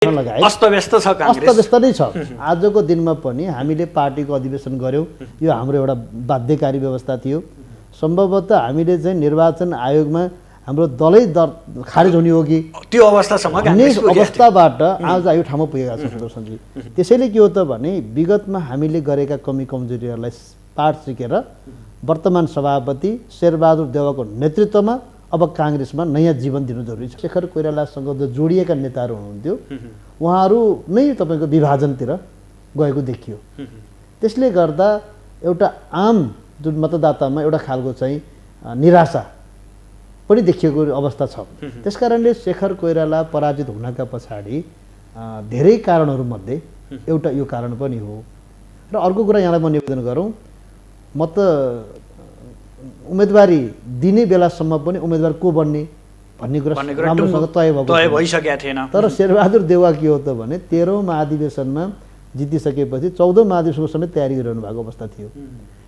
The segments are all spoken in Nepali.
लगाए अस्तव्यस्त छ कांग्रेस अस्तव्यस्त नै छ। आजको दिनमा पनि हामीले पार्टीको अधिवेशन गर्यौं, यो हाम्रो एउटा बाध्यकारी व्यवस्था थियो। सम्भवतः हामीले चाहिँ निर्वाचन आयोगमा हाम्रो दलै खारेज हुने हो कि त्यो अवस्थासम्म कांग्रेस अवस्थाबाट आज यो ठाउँमा पुगेका छौँ सुदर्शनजी। त्यसैले के हो त भने विगतमा हामीले गरेका कमी कमजोरीहरूलाई पाठ सिकेर वर्तमान सभापति शेरबहादुर देउवाको नेतृत्वमा अब कांग्रेसमा नयाँ जीवन दिनु जरुरी छ। शेखर कोइरालासँग जो जोडिएका नेताहरू हुनुहुन्थ्यो उहाँहरू नै तपाईँको विभाजनतिर गएको देखियो। त्यसले गर्दा एउटा आम जुन मतदातामा एउटा खालको चाहिँ निराशा पनि देखिएको अवस्था छ। त्यसकारणले शेखर कोइराला पराजित हुनका पछाडि धेरै कारणहरूमध्ये एउटा यो कारण पनि हो। र अर्को कुरा यहाँलाई म निवेदन गरौँ, म त उम्मेदवारी दिने बेलासम्म पनि उम्मेदवार को बन्ने भन्ने कुरा राम्रोसँग तय भइसकेको थिएन। तर शेरबहादुर देउवा के हो त भने 13औं महाधिवेशनमा जितिसकेपछि 14औं महाधिवेशनमा समेत तयारी गरिरहनु भएको अवस्था थियो।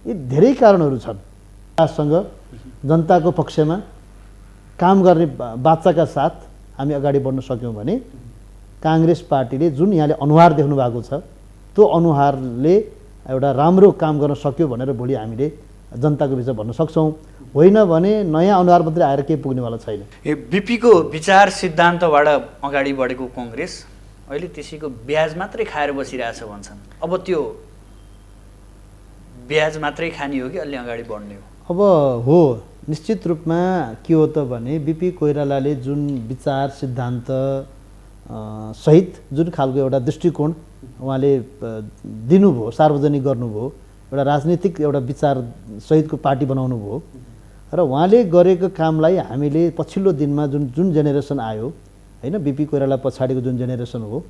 यी धेरै कारणहरू छन्। सँग जनताको पक्षमा काम गर्ने बाचाका साथ हामी अगाडि बढ्न सक्यौँ भने कांग्रेस पार्टीले जुन यहाँले अनुहार देख्नु भएको छ त्यो अनुहारले एउटा राम्रो काम गर्न सक्यो भनेर भोलि हामीले जनताको बिचमा भन्न सक्छौँ। होइन भने नयाँ अनुहार मात्रै आएर केही पुग्नेवाला छैन। बीपीको विचार सिद्धान्तबाट अगाडि बढेको कांग्रेस अहिले त्यसैको ब्याज मात्रै खाएर बसिरहेछ भन्छन्। अब त्यो ब्याज मात्रै खाने हो कि अलि अगाडि बढ्ने हो? अब हो, निश्चित रूपमा के हो त भने बीपी कोइरालाले जुन विचार सिद्धान्त सहित जुन खालको एउटा दृष्टिकोण उहाँले दिनुभयो, सार्वजनिक गर्नुभयो, एउटा राजनीतिक एउटा विचार सहितको पार्टी बनाउनु भयो र उहाँले गरेको कामलाई हामीले पछिल्लो दिनमा जुन जेनेरेसन आयो हैन, बीपी कोइराला पछाडिको जुन जेनेरेसन हो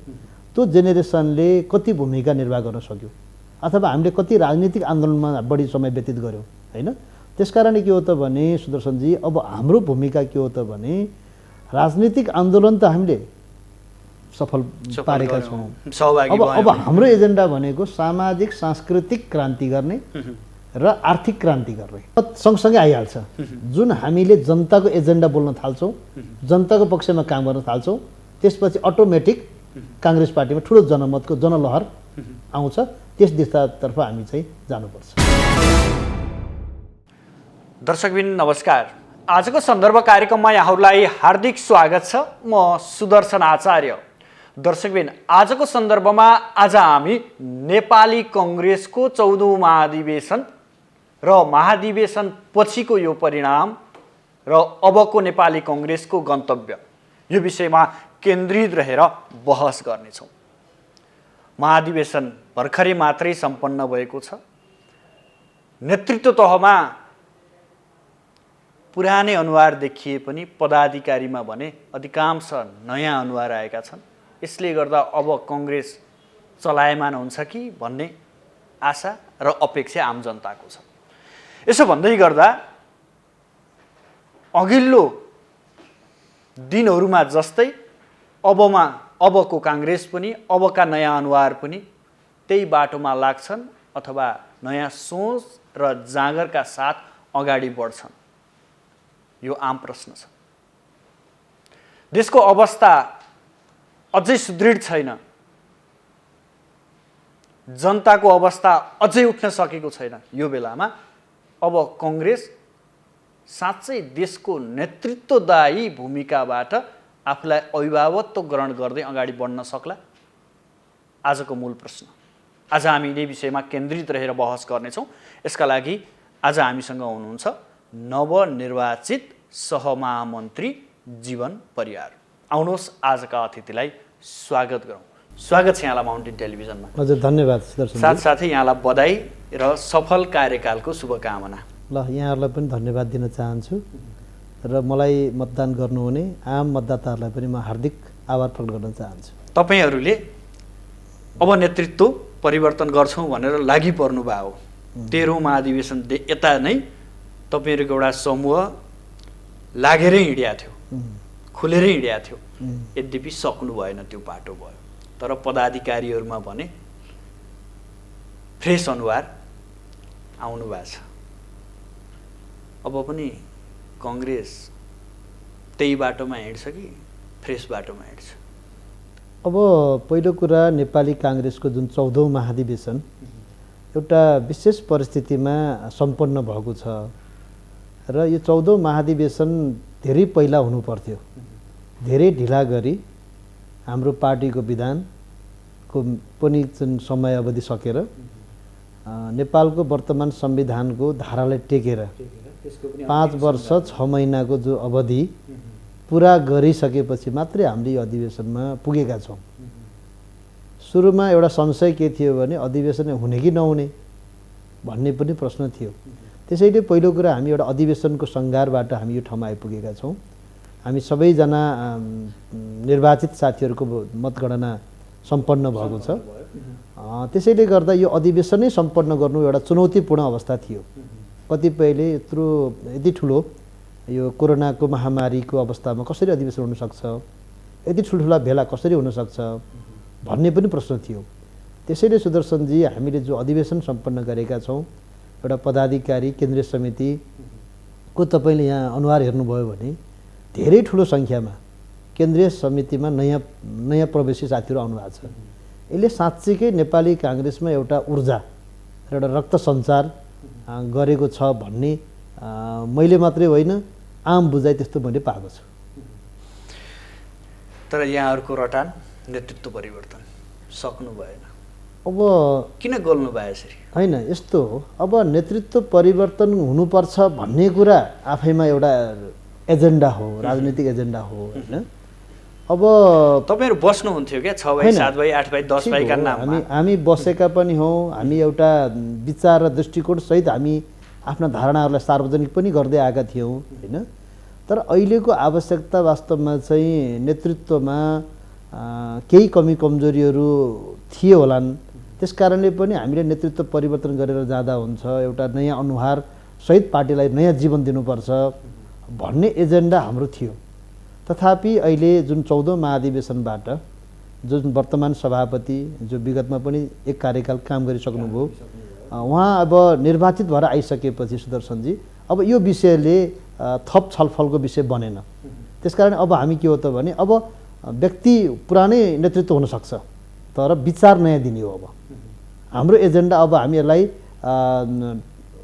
त्यो जेनेरेसनले कति भूमिका निर्वाह गर्न सक्यो अथवा हामीले कति राजनीतिक आन्दोलनमा बढी समय व्यतीत गर्यौं हैन। त्यसकारण के हो त भने सुदर्शनजी अब हाम्रो भूमिका के हो त भने राजनीतिक आन्दोलन त हामीले सफल पारेका छौँ। अब हाम्रो एजेन्डा भनेको सामाजिक सांस्कृतिक क्रान्ति गर्ने र आर्थिक क्रान्ति गर्ने सँगसँगै आइहाल्छ। जुन हामीले जनताको एजेन्डा बोल्न थाल्छौँ, जनताको पक्षमा काम गर्न थाल्छौँ, त्यसपछि अटोमेटिक कांग्रेस पार्टीमा ठुलो जनमतको जनलहर आउँछ। त्यस दिशातर्फ हामी चाहिँ जानुपर्छ। दर्शकबिन नमस्कार, आजको सन्दर्भ कार्यक्रममा यहाँहरूलाई हार्दिक स्वागत छ। म सुदर्शन आचार्य। दर्शकबिन, आजको सन्दर्भमा आज हामी नेपाली कांग्रेसको 14औं महाधिवेशन र महाधिवेशन पछिको यो परिणाम र अबको नेपाली कांग्रेसको गन्तव्य यो विषयमा केन्द्रित रहेर बहस गर्नेछौँ। महाधिवेशन भर्खरै मात्रै सम्पन्न भएको छ। नेतृत्व तहमा पुरानै अनुहार देखिए पनि पदाधिकारीमा भने अधिकांश नयाँ अनुहार आएका छन्। यसले गर्दा अब कांग्रेस चलायमान हुन्छ कि भन्ने आशा र अपेक्षा आम जनताको छ। यसो भन्दै गर्दा अघिल्लो दिनहरूमा जस्तै अबको कांग्रेस पनि अबका नयाँ अनुहार पनि त्यही बाटोमा लाग्छन् अथवा नयाँ सोच र जाँगरका साथ अगाडि बढ्छन्? यो आम प्रश्न छ। देशको अवस्था अझै सुदृढ छैन, जनताको अवस्था अझै उठ्न सकेको छैन। यो बेलामा अब कांग्रेस साँच्चै देशको नेतृत्वदायी भूमिकाबाट आफूलाई अभिभावकत्व ग्रहण गर्दै अगाडि बढ्न सक्ला? आजको मूल प्रश्न। आज हामी यही विषयमा केन्द्रित रहेर बहस गर्नेछौँ। यसका लागि आज हामीसँग हुनुहुन्छ नवनिर्वाचित सहमहामन्त्री जीवन परियार। आउनुहोस् आजका अतिथिलाई स्वागत गरौँ। स्वागत छ यहाँलाई माउन्टेन टेलिभिजनमा। हजुर, धन्यवाद सुदर्शन। साथसाथै यहाँलाई बधाई र सफल कार्यकालको शुभकामना। ल, यहाँहरूलाई पनि धन्यवाद दिन चाहन्छु र मलाई मतदान गर्नुहुने आम मतदाताहरूलाई पनि म हार्दिक आभार प्रकट गर्न चाहन्छु। तपाईहरूले अब नेतृत्व परिवर्तन गर्छौँ भनेर लागि पर्नु भयो। 13औं महाधिवेशन यता नै तपाईहरूको एउटा समूह लागेरै हिँड्या थियो, खुलेरै हिँड्या थियो। यद्यपि सक्नु भएन, त्यो बाटो भयो। तर पदाधिकारीहरूमा भने फ्रेस अनुहार आउनु भएको छ। अब पनि कांग्रेस त्यही बाटोमा हिँड्छ कि फ्रेस बाटोमा हिँड्छ? अब पहिलो कुरा नेपाली काङ्ग्रेसको जुन 14औं महाधिवेशन एउटा विशेष परिस्थितिमा सम्पन्न भएको छ र यो 14औं महाधिवेशन धेरै पहिला हुनुपर्थ्यो। धेरै ढिला गरी हाम्रो पार्टीको विधानको पनि जुन समय अवधि सकेर नेपालको वर्तमान संविधानको धारालाई टेकेर 5 वर्ष 6 महिनाको जो अवधि पुरा गरिसकेपछि मात्रै हामीले यो अधिवेशनमा पुगेका छौँ। सुरुमा एउटा संशय के थियो भने अधिवेशन हुने कि नहुने भन्ने पनि प्रश्न थियो। त्यसैले पहिलो कुरा हामी एउटा अधिवेशनको सङ्घारबाट हामी यो ठाउँमा आइपुगेका छौँ। हामी सबैजना निर्वाचित साथीहरूको मतगणना सम्पन्न भएको छ। त्यसैले गर्दा यो अधिवेशनै सम्पन्न गर्नु एउटा चुनौतीपूर्ण अवस्था थियो। कतिपयले यति ठुलो यो कोरोनाको महामारीको अवस्थामा कसरी अधिवेशन हुनसक्छ, यति ठुल्ठुला भेला कसरी हुनसक्छ भन्ने पनि प्रश्न थियो। त्यसैले सुदर्शनजी हामीले जो अधिवेशन सम्पन्न गरेका छौँ, एउटा पदाधिकारी केन्द्रीय समितिको तपाईँले यहाँ अनुहार हेर्नुभयो भने धेरै ठुलो सङ्ख्यामा केन्द्रीय समितिमा नयाँ प्रवेशी साथीहरू आउनुभएको छ। यसले साँच्चीकै नेपाली काङ्ग्रेसमा एउटा ऊर्जा र एउटा रक्त सञ्चार गरेको छ भन्ने मैले मात्रै होइन आम बुझाइ त्यस्तो मैले पाएको छु। तर यहाँहरूको रटान नेतृत्व परिवर्तन सक्नु भएन। अब किन गोल्नु भयो यसरी? होइन, यस्तो हो, अब नेतृत्व परिवर्तन हुनुपर्छ भन्ने कुरा आफैमा एउटा एजेन्डा हो, राजनीतिक एजेन्डा हो होइन। अब तपाईँहरू बस्नुहुन्थ्यो क्या 6 बाई 7 बाई 8 बाई 10 बाईका नाममा? हामी बसेका पनि हौँ। हामी एउटा विचार र दृष्टिकोण सहित हामी आफ्ना धारणाहरूलाई सार्वजनिक पनि गर्दै आएका थियौँ होइन। तर अहिलेको आवश्यकता वास्तवमा चाहिँ नेतृत्वमा केही कमी कमजोरीहरू थिए होलान्। त्यसकारणले पनि हामीले नेतृत्व परिवर्तन गरेर जाँदा हुन्छ, एउटा नयाँ अनुहार सहित पार्टीलाई नयाँ जीवन दिनुपर्छ भन्ने एजेन्डा हाम्रो थियो। तथापि अहिले जुन 14औं महाधिवेशनबाट जुन वर्तमान सभापति जो विगतमा पनि एक कार्यकाल काम गरिसक्नुभयो, उहाँ अब निर्वाचित भएर आइसकेपछि सुदर्शनजी अब यो विषयले थप छलफलको विषय बनेन। त्यसकारण अब हामी के हो त भने अब व्यक्ति पुरानै नेतृत्व हुनसक्छ तर विचार नयाँ दिने हो। अब हाम्रो एजेन्डा अब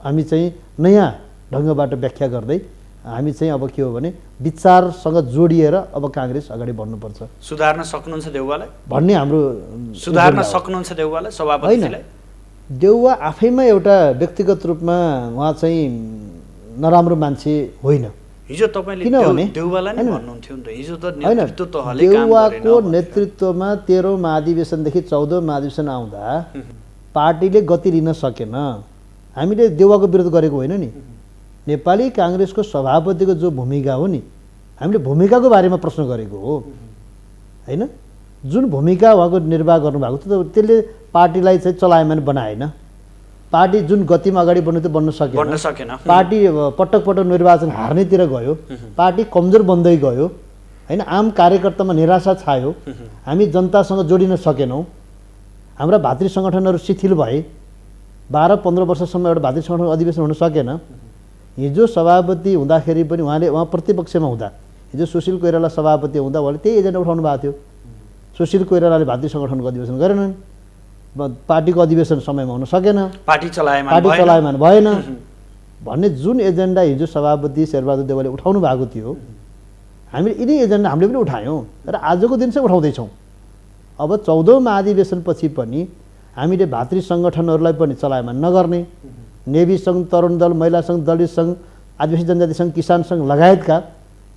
हामी चाहिँ नयाँ ढङ्गबाट व्याख्या गर्दै हामी चाहिँ अब के हो भने विचारसँग जोडिएर अब काङ्ग्रेस अगाडि बढ्नुपर्छ। सुधार्न सक्नुहुन्छ देउवालाई भन्ने हाम्रो सुधार्न सक्नुहुन्छ देउवालाई सभापतिलाई? देउवा आफैमा एउटा व्यक्तिगत रूपमा उहाँ चाहिँ नराम्रो मान्छे होइन। हिजो तपाईँले देउवालाई नै भन्नुहुन्थ्यो नि त, हिजो त नेतृत्व तहले काम गरेन। देउवाको नेतृत्वमा 13औं महाधिवेशनदेखि 14औं महाधिवेशन आउँदा पार्टीले गति लिन सकेन। हामीले देउवाको विरोध गरेको होइन नि। नेपाली काङ्ग्रेसको सभापतिको जो भूमिका हो नि, हामीले भूमिकाको बारेमा प्रश्न गरेको हो होइन। जुन भूमिका उहाँको निर्वाह गर्नुभएको थियो त्यसले पार्टीलाई चाहिँ चलायमान बनाएन। पार्टी जुन गतिमा अगाडि बढ्नु त्यो बन्न सकेन। पार्टी पटक पटक निर्वाचन हार्नेतिर गयो, पार्टी कमजोर बन्दै गयो होइन। आम कार्यकर्तामा निराशा छायो, हामी जनतासँग जोडिन सकेनौँ, हाम्रा भातृ सङ्गठनहरू शिथिल भए। 12-15 वर्षसम्म एउटा भातृ सङ्गठन अधिवेशन हुन सकेन। हिजो सभापति हुँदाखेरि पनि उहाँ प्रतिपक्षमा हुँदा, हिजो सुशील कोइराला सभापति हुँदा उहाँले त्यही एजेन्डा उठाउनु भएको थियो। सुशील कोइरालाले भातृ सङ्गठनको अधिवेशन गरेनन्, पार्टीको अधिवेशन समयमा हुन सकेन, पार्टी चलायमान भएन भन्ने जुन एजेन्डा हिजो सभापति शेरबहादुर देउवाले उठाउनु भएको थियो, हामीले यिनै एजेन्डा हामीले पनि उठायौँ र आजको दिन चाहिँ उठाउँदैछौँ। अब 14औं महाधिवेशनपछि पनि हामीले भातृ सङ्गठनहरूलाई पनि चलायमान नगर्ने, नेभी सङ्घ, तरुण दल, महिला सङ्घ, दलित सङ्घ, आदिवासी जनजाति सङ्घ, किसान सङ्घ लगायतका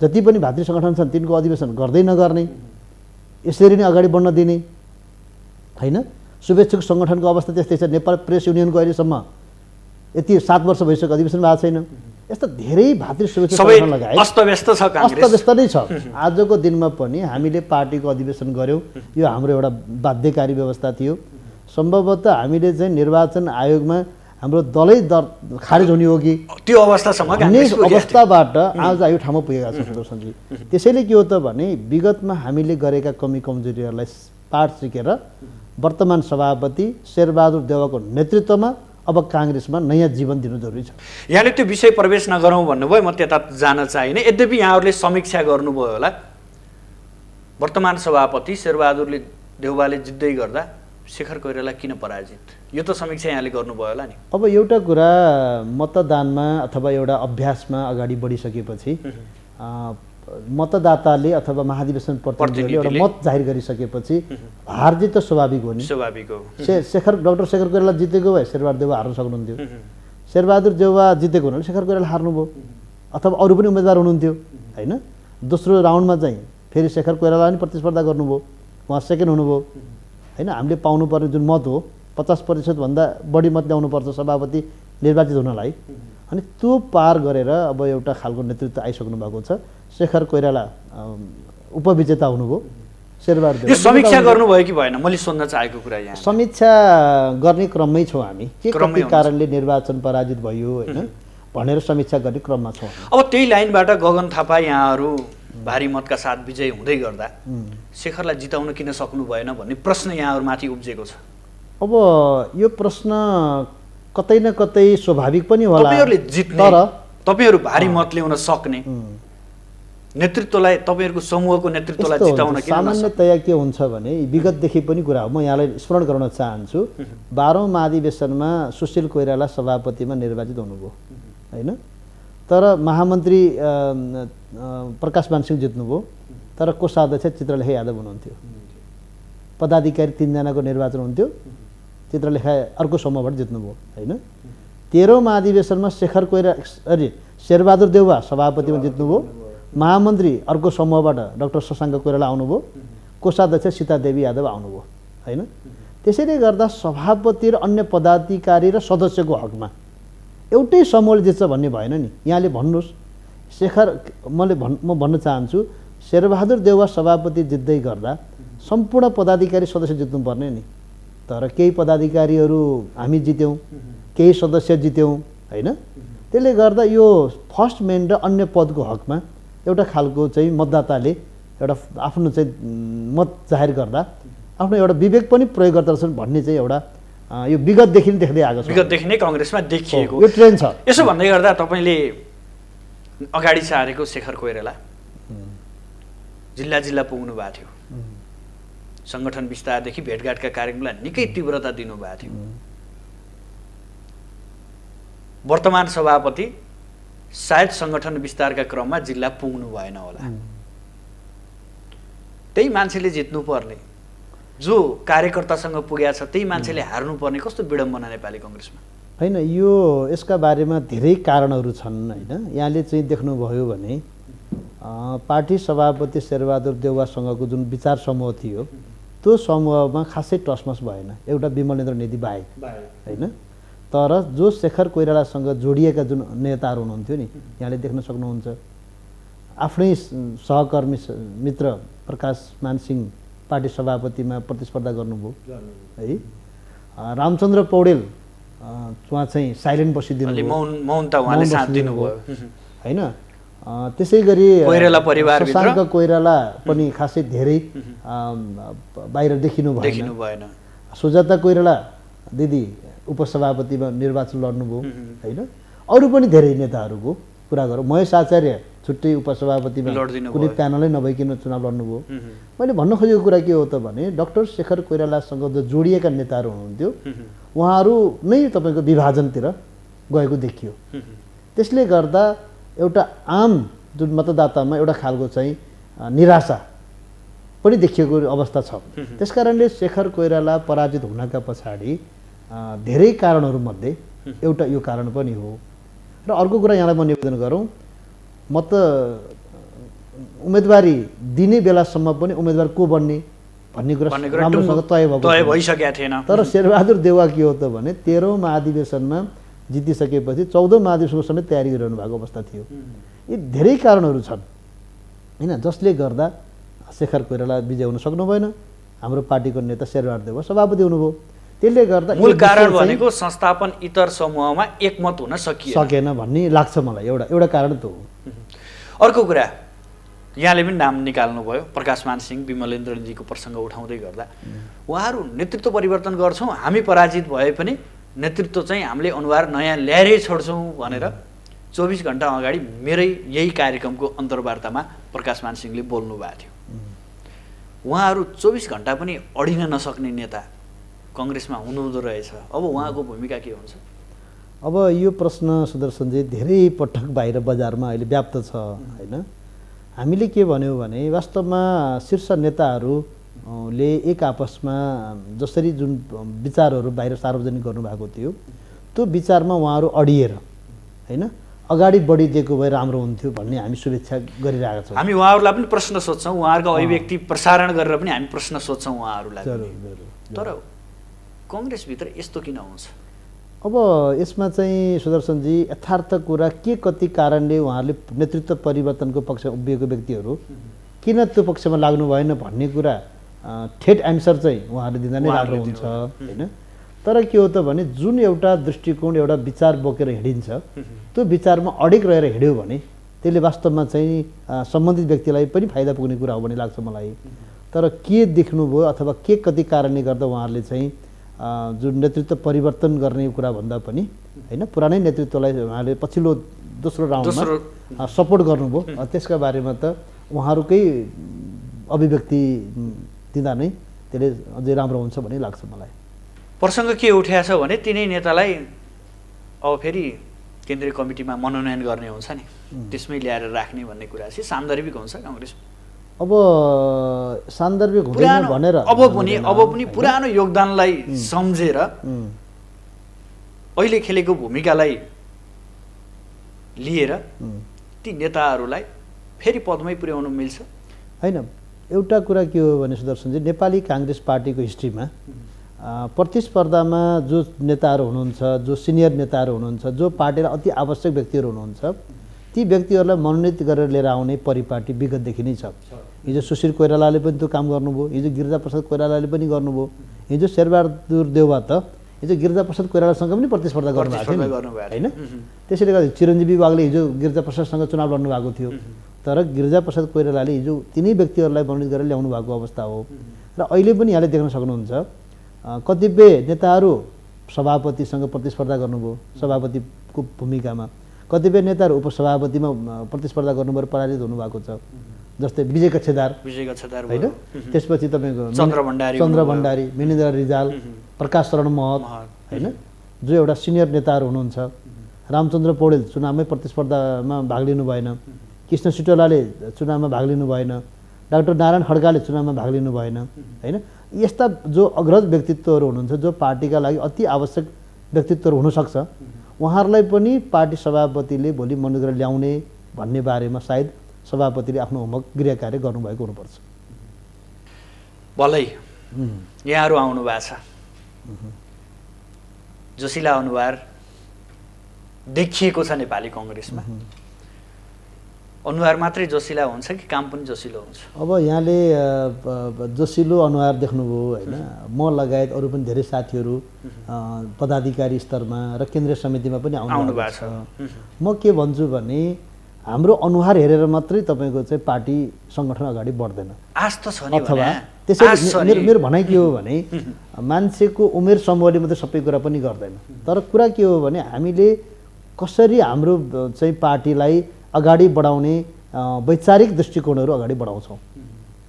जति पनि भातृ सङ्गठन छन् तिनको अधिवेशन गर्दै नगर्ने, यसरी नै अगाडि बढ्न दिने होइन। शुभेच्छुक सङ्गठनको अवस्था त्यस्तै छ। नेपाल प्रेस युनियनको अहिलेसम्म यति 7 वर्ष भइसक्यो अधिवेशन भएको छैन। यस्ता धेरै भातृ शुभेच्छुक सङ्गठन लगाए, अस्तव्यस्त नै छ। आजको दिनमा पनि हामीले पार्टीको अधिवेशन गऱ्यौँ। यो हाम्रो एउटा बाध्यकारी व्यवस्था थियो। सम्भवतः हामीले चाहिँ निर्वाचन आयोगमा हाम्रो दलै खारेज हुने हो कि त्यो अवस्थासम्म अवस्थाबाट आज यो ठाउँमा पुगेका छौँ सुदर्शनजी। त्यसैले के हो त भने विगतमा हामीले गरेका कमी कमजोरीहरूलाई पाठ सिकेर वर्तमान सभापति शेरबहादुर देउवाको नेतृत्वमा अब काङ्ग्रेसमा नयाँ जीवन दिनु जरुरी छ। यहाँले त्यो विषय प्रवेश नगरौँ भन्नुभयो, म त्यता जान चाहिने। यद्यपि यहाँहरूले समीक्षा गर्नुभयो होला, वर्तमान सभापति शेरबहादुरले देउवाले जित्दै गर्दा शेखर कोइराला किन पराजित? यो त समीक्षा यहाँले गर्नुभयो होला नि। अब एउटा कुरा मतदानमा अथवा एउटा अभ्यासमा अगाडि बढिसकेपछि मतदाताले अथवा महाधिवेशन प्रतिनिधिले एउटा मत जाहेर गरिसकेपछि हार जित त स्वाभाविक हो नि। स्वाभाविक हो। डाक्टर शेखर कोइराला जितेको भए शेरबहादुर देउवा हार्न सक्नुहुन्थ्यो। शेरबहादुर देउवा जितेको हुनाले शेखर कोइराला हार्नुभयो अथवा अरू पनि उम्मेदवार हुनुहुन्थ्यो होइन। दोस्रो राउन्डमा चाहिँ फेरि शेखर कोइराला पनि प्रतिस्पर्धा गर्नुभयो, उहाँ सेकेन्ड हुनुभयो होइन। हामीले पाउनुपर्ने जुन मत हो 50% भन्दा बढी मत ल्याउनुपर्छ सभापति निर्वाचित हुनलाई, अनि त्यो पार गरेर अब एउटा खालको नेतृत्व आइसक्नु भएको छ। शेखर कोइराला उपविजेता हुनुभयो, शेरबहादुर यो समीक्षा गर्नुभयो कि भएन? मैले सोध्न चाहेको कुरा यहाँ समीक्षा गर्ने क्रममै छौँ हामी। के कति कारणले निर्वाचन पराजित भयो होइन भनेर समीक्षा गर्ने क्रममा छौँ। अब त्यही लाइनबाट गगन थापा यहाँहरू भारी मतका साथ विजय हुँदै गर्दा शेखरलाई जिताउन किन सक्नु भएन भन्ने प्रश्न यहाँहरूमाथि उब्जेको छ। अब यो प्रश्न कतै न कतै स्वाभाविक पनि होला। तपाईहरुले जित्ने, तर तपाईहरु भारी मत ल्याउन सक्ने नेतृत्वलाई, तपाईहरुको समूहको नेतृत्वलाई जिताउन किन? सामान्यतया के हुन्छ भने विगतदेखि पनि कुरा हो, म यहाँलाई स्मरण गराउन चाहन्छु। 12औं महाधिवेशनमा सुशील कोइराला सभापतिमा निर्वाचित हुनुभयो होइन। तर महामन्त्री प्रकाशमान सिंह जित्नुभयो, तर कोषाध्यक्ष चित्रलेखा यादव हुनुहुन्थ्यो। पदाधिकारी 3 जनाको निर्वाचन हुन्थ्यो, चित्रलेखा अर्को समूहबाट जित्नुभयो होइन। 13औं महाधिवेशनमा शेरबहादुर देउवा सभापतिमा जित्नुभयो, महामन्त्री अर्को समूहबाट डाक्टर शशाङ्क कोइराला आउनुभयो, कोषाध्यक्ष सीतादेवी यादव आउनुभयो होइन। त्यसैले गर्दा सभापति र अन्य पदाधिकारी र सदस्यको हकमा एउटै समूहले जित्छ भन्ने भएन नि। यहाँले भन्नुहोस् म भन्न चाहन्छु शेरबहादुर देउवा सभापति जित्दै गर्दा सम्पूर्ण पदाधिकारी सदस्य जित्नुपर्ने नि। तर केही पदाधिकारीहरू हामी जित्यौँ, केही सदस्य जित्यौँ होइन। त्यसले गर्दा यो फर्स्ट मेन र अन्य पदको हकमा एउटा खालको चाहिँ मतदाताले एउटा आफ्नो चाहिँ मत जाहेर गर्दा आफ्नो एउटा विवेक पनि प्रयोग गर्दछ भन्ने चाहिँ एउटा यो विगतदेखि नै देख्दै आएको छ। विगतदेखि नै कांग्रेसमा देखिएको यो ट्रेन्ड छ। यसो भन्दै गर्दा तपाईले अगाडि सारेको शेखर कोइराला जिल्ला जिल्ला पुग्नु भएको थियो, संगठन विस्तारदेखि भेटघाटका कार्यक्रमलाई निकै तीव्रता दिनुभएको थियो। वर्तमान सभापति सायद संगठन विस्तारका क्रममा जिल्ला पुग्नु भएन होला। त्यही मान्छेले जित्नु पर्ने, जो कार्यकर्तासँग पुगेको छ त्यही मान्छेले हार्नु पर्ने, कस्तो विडम्बना नेपाली कांग्रेसमा होइन। यो यसका बारेमा धेरै कारणहरू छन् होइन। यहाँले चाहिँ देख्नुभयो भने पार्टी सभापति शेरबहादुर देउवासँगको जुन विचार समूह थियो त्यो समूहमा खासै टसमस भएन, एउटा विमलेन्द्र नेती बाहेक होइन। तर जो शेखर कोइरालासँग जोडिएका जुन नेताहरू हुनुहुन्थ्यो नि, यहाँले देख्न सक्नुहुन्छ आफ्नै सहकर्मी मित्र प्रकाशमान सिंह पार्टी सभापतिमा प्रतिस्पर्धा गर्नुभयो है। रामचन्द्र पौडेल उहाँ चाहिँ साइलेन्ट बसिदिनु होइन। त्यसै गरी शशाङ्क कोइराला पनि खासै धेरै बाहिर देखिनु भएन। सुजाता कोइराला दिदी उपसभापतिमा निर्वाचन लड्नुभयो होइन। अरू पनि धेरै नेताहरूको कुरा गरौँ, महेश आचार्य छुट्टै उपसभापतिमा कुनै प्यानलै नभइकन चुनाव लड्नुभयो। मैले भन्न खोजेको कुरा के हो त भने डाक्टर शेखर कोइरालासँग जो जोडिएका नेताहरू हुनुहुन्थ्यो उहाँहरू नै तपाईँको विभाजनतिर गएको देखियो। त्यसले गर्दा एउटा आम जुन मतदातामा एउटा खालको चाहिँ निराशा पनि देखिएको अवस्था छ। त्यसकारणले शेखर कोइराला पराजित हुनका पछाडि धेरै कारणहरूमध्ये एउटा यो कारण पनि हो। र अर्को कुरा यहाँलाई म निवेदन गरौँ, म त उम्मेदवारी दिने बेलासम्म पनि उम्मेदवार को बन्ने भन्ने कुरा राम्रोसँग तय भइसकेको थिएन। तर शेरबहादुर देउवा के हो त भने 13औं महाधिवेशनमा जितिसकेपछि 14औं महाधिवेशनको समेत तयारी गरिरहनु भएको अवस्था थियो। यी धेरै कारणहरू छन् होइन, जसले गर्दा शेखर कोइराला विजय हुन सक्नु भएन। हाम्रो पार्टीको नेता शेरबहादुर देउवा सभापति हुनुभयो। त्यसले गर्दा मूल कारण भनेको संस्थापन इतर समूहमा एकमत हुन सकेन भन्ने लाग्छ मलाई। एउटा कारण त हो। अर्को कुरा यहाँले पनि नाम निकाल्नुभयो, प्रकाशमान सिंह विमलेन्द्रजीको प्रसङ्ग उठाउँदै गर्दा उहाँहरू नेतृत्व परिवर्तन गर्छौँ, हामी पराजित भए पनि नेतृत्व चाहिँ हामीले अनुहार नयाँ ल्याएरै छोड्छौँ भनेर 24 घण्टा अगाडि मेरै यही कार्यक्रमको अन्तर्वार्तामा प्रकाशमान सिंहले बोल्नु भएको थियो। उहाँहरू 24 घण्टा पनि अडिन नसक्ने नेता कङ्ग्रेसमा हुनुहुँदो रहेछ। अब उहाँको भूमिका के हुन्छ? अब यो प्रश्न सुदर्शनजी धेरै पटक बाहिर बजारमा अहिले व्याप्त छ होइन। हामीले के भन्यौँ भने वास्तवमा शीर्ष नेताहरूले एक आपसमा जसरी जुन विचारहरू बाहिर सार्वजनिक गर्नुभएको थियो त्यो विचारमा उहाँहरू अडिएर होइन अगाडि बढिदिएको भए राम्रो हुन्थ्यो भन्ने हामी शुभेच्छा गरिरहेका छौँ। हामी उहाँहरूलाई पनि प्रश्न सोध्छौँ, उहाँहरूको अभिव्यक्ति प्रसारण गरेर पनि हामी प्रश्न सोध्छौँ उहाँहरूलाई। तर कङ्ग्रेसभित्र यस्तो किन हुन्छ? अब यसमा चाहिँ सुदर्शनजी यथार्थ कुरा के कति कारणले उहाँहरूले नेतृत्व परिवर्तनको पक्षमा उभिएको व्यक्तिहरू किन त्यो पक्षमा लाग्नु भएन भन्ने कुरा ठेट एन्सर चाहिँ उहाँहरूले दिँदा नै राम्रो हुन्छ होइन। तर के हो त भने जुन एउटा दृष्टिकोण एउटा विचार बोकेर हिँडिन्छ त्यो विचारमा अडिग रहेर हिँड्यो भने त्यसले वास्तवमा चाहिँ सम्बन्धित व्यक्तिलाई पनि फाइदा पुग्ने कुरा हो भन्ने लाग्छ मलाई। तर के देख्नुभयो अथवा के कति कारणले गर्दा उहाँहरूले चाहिँ जुन नेतृत्व परिवर्तन गर्ने कुरा भन्दा पनि होइन पुरानै नेतृत्वलाई उहाँले पछिल्लो दोस्रो राउन्डमा सपोर्ट गर्नुभयो। त्यसका बारेमा त उहाँहरूकै अभिव्यक्ति दिँदा नै त्यसले अझै राम्रो हुन्छ भन्ने लाग्छ मलाई। प्रसङ्ग के उठेको छ भने तिनै नेतालाई अब फेरि केन्द्रीय कमिटीमा मनोनयन गर्ने हुन्छ नि, त्यसमै ल्याएर राख्ने भन्ने कुरा चाहिँ सान्दर्भिक हुन्छ कङ्ग्रेस। अब सान्दर्भिक हुँदैन भनेर अब पनि पुरानो योगदानलाई सम्झेर अहिले खेलेको भूमिकालाई लिएर ती नेताहरूलाई फेरि पदमै पुर्याउनु मिल्छ होइन। एउटा कुरा के हो भने सुदर्शनजी नेपाली काङ्ग्रेस पार्टीको हिस्ट्रीमा प्रतिस्पर्धामा जो नेताहरू हुनुहुन्छ, जो सिनियर नेताहरू हुनुहुन्छ, जो पार्टीलाई अति आवश्यक व्यक्तिहरू हुनुहुन्छ ती व्यक्तिहरूलाई मनोनित गरेर लिएर आउने परिपाटी विगतदेखि नै छ। हिजो सुशील कोइरालाले पनि त्यो काम गर्नुभयो, हिजो गिरिजाप्रसाद कोइरालाले पनि गर्नुभयो, हिजो शेरबहादुर देउवा त हिजो गिरिजाप्रसाद कोइरालासँग पनि प्रतिस्पर्धा गर्नुभएको थियो होइन। त्यसैले गर्दा चिरञ्जीवी वाग्ले हिजो गिरिजाप्रसादसँग चुनाव लड्नु भएको थियो। तर गिरिजाप्रसाद कोइरालाले हिजो तिनै व्यक्तिहरूलाई मनोनित गरेर ल्याउनु भएको अवस्था हो। र अहिले पनि यहाँले देख्न सक्नुहुन्छ कतिपय नेताहरू सभापतिसँग प्रतिस्पर्धा गर्नुभयो सभापतिको भूमिकामा, कतिपय नेताहरू उपसभापतिमा प्रतिस्पर्धा गर्नुभयो पराजित हुनुभएको छ। जस्तै विजय कक्षेदार होइन, त्यसपछि तपाईँको चन्द्र भण्डारी, मेनेन्द्र रिजाल, प्रकाश शरण महत होइन जो एउटा सिनियर नेताहरू हुनुहुन्छ। रामचन्द्र पौडेल चुनावमै प्रतिस्पर्धामा भाग लिनु भएन, कृष्ण सिटोलाले चुनावमा भाग लिनु भएन, डाक्टर नारायण खड्काले चुनावमा भाग लिनु भएन होइन। यस्ता जो अग्रज व्यक्तित्वहरू हुनुहुन्छ जो पार्टीका लागि अति आवश्यक व्यक्तित्वहरू हुनसक्छ उहाँहरूलाई पनि पार्टी सभापतिले भोलि मनोनित गरेर ल्याउने भन्ने बारेमा सायद सभापतिले आफ्नो होमवर्क गृह कार्य गर्नुभएको हुनुपर्छ। भलै यहाँहरू आउनु भएको छ, जोसिला अनुहार देखिएको छ नेपाली कङ्ग्रेसमा। अनुहार मात्रै जोसिला हुन्छ कि काम पनि जोसिलो हुन्छ? अब यहाँले जोसिलो अनुहार देख्नुभयो होइन, म लगायत अरू पनि धेरै साथीहरू पदाधिकारी स्तरमा र केन्द्रीय समितिमा पनि आउनु भएको छ। म के भन्छु भने हाम्रो अनुहार हेरेर मात्रै तपाईँको चाहिँ पार्टी सङ्गठन अगाडि बढ्दैन। आश त छ नि। अथवा त्यसैले मेरो भनाइ के हो भने मान्छेको उमेर समूहले मात्रै सबै कुरा पनि गर्दैन। तर कुरा के हो भने हामीले कसरी हाम्रो चाहिँ पार्टीलाई अगाडि बढाउने वैचारिक दृष्टिकोणहरू अगाडि बढाउँछौँ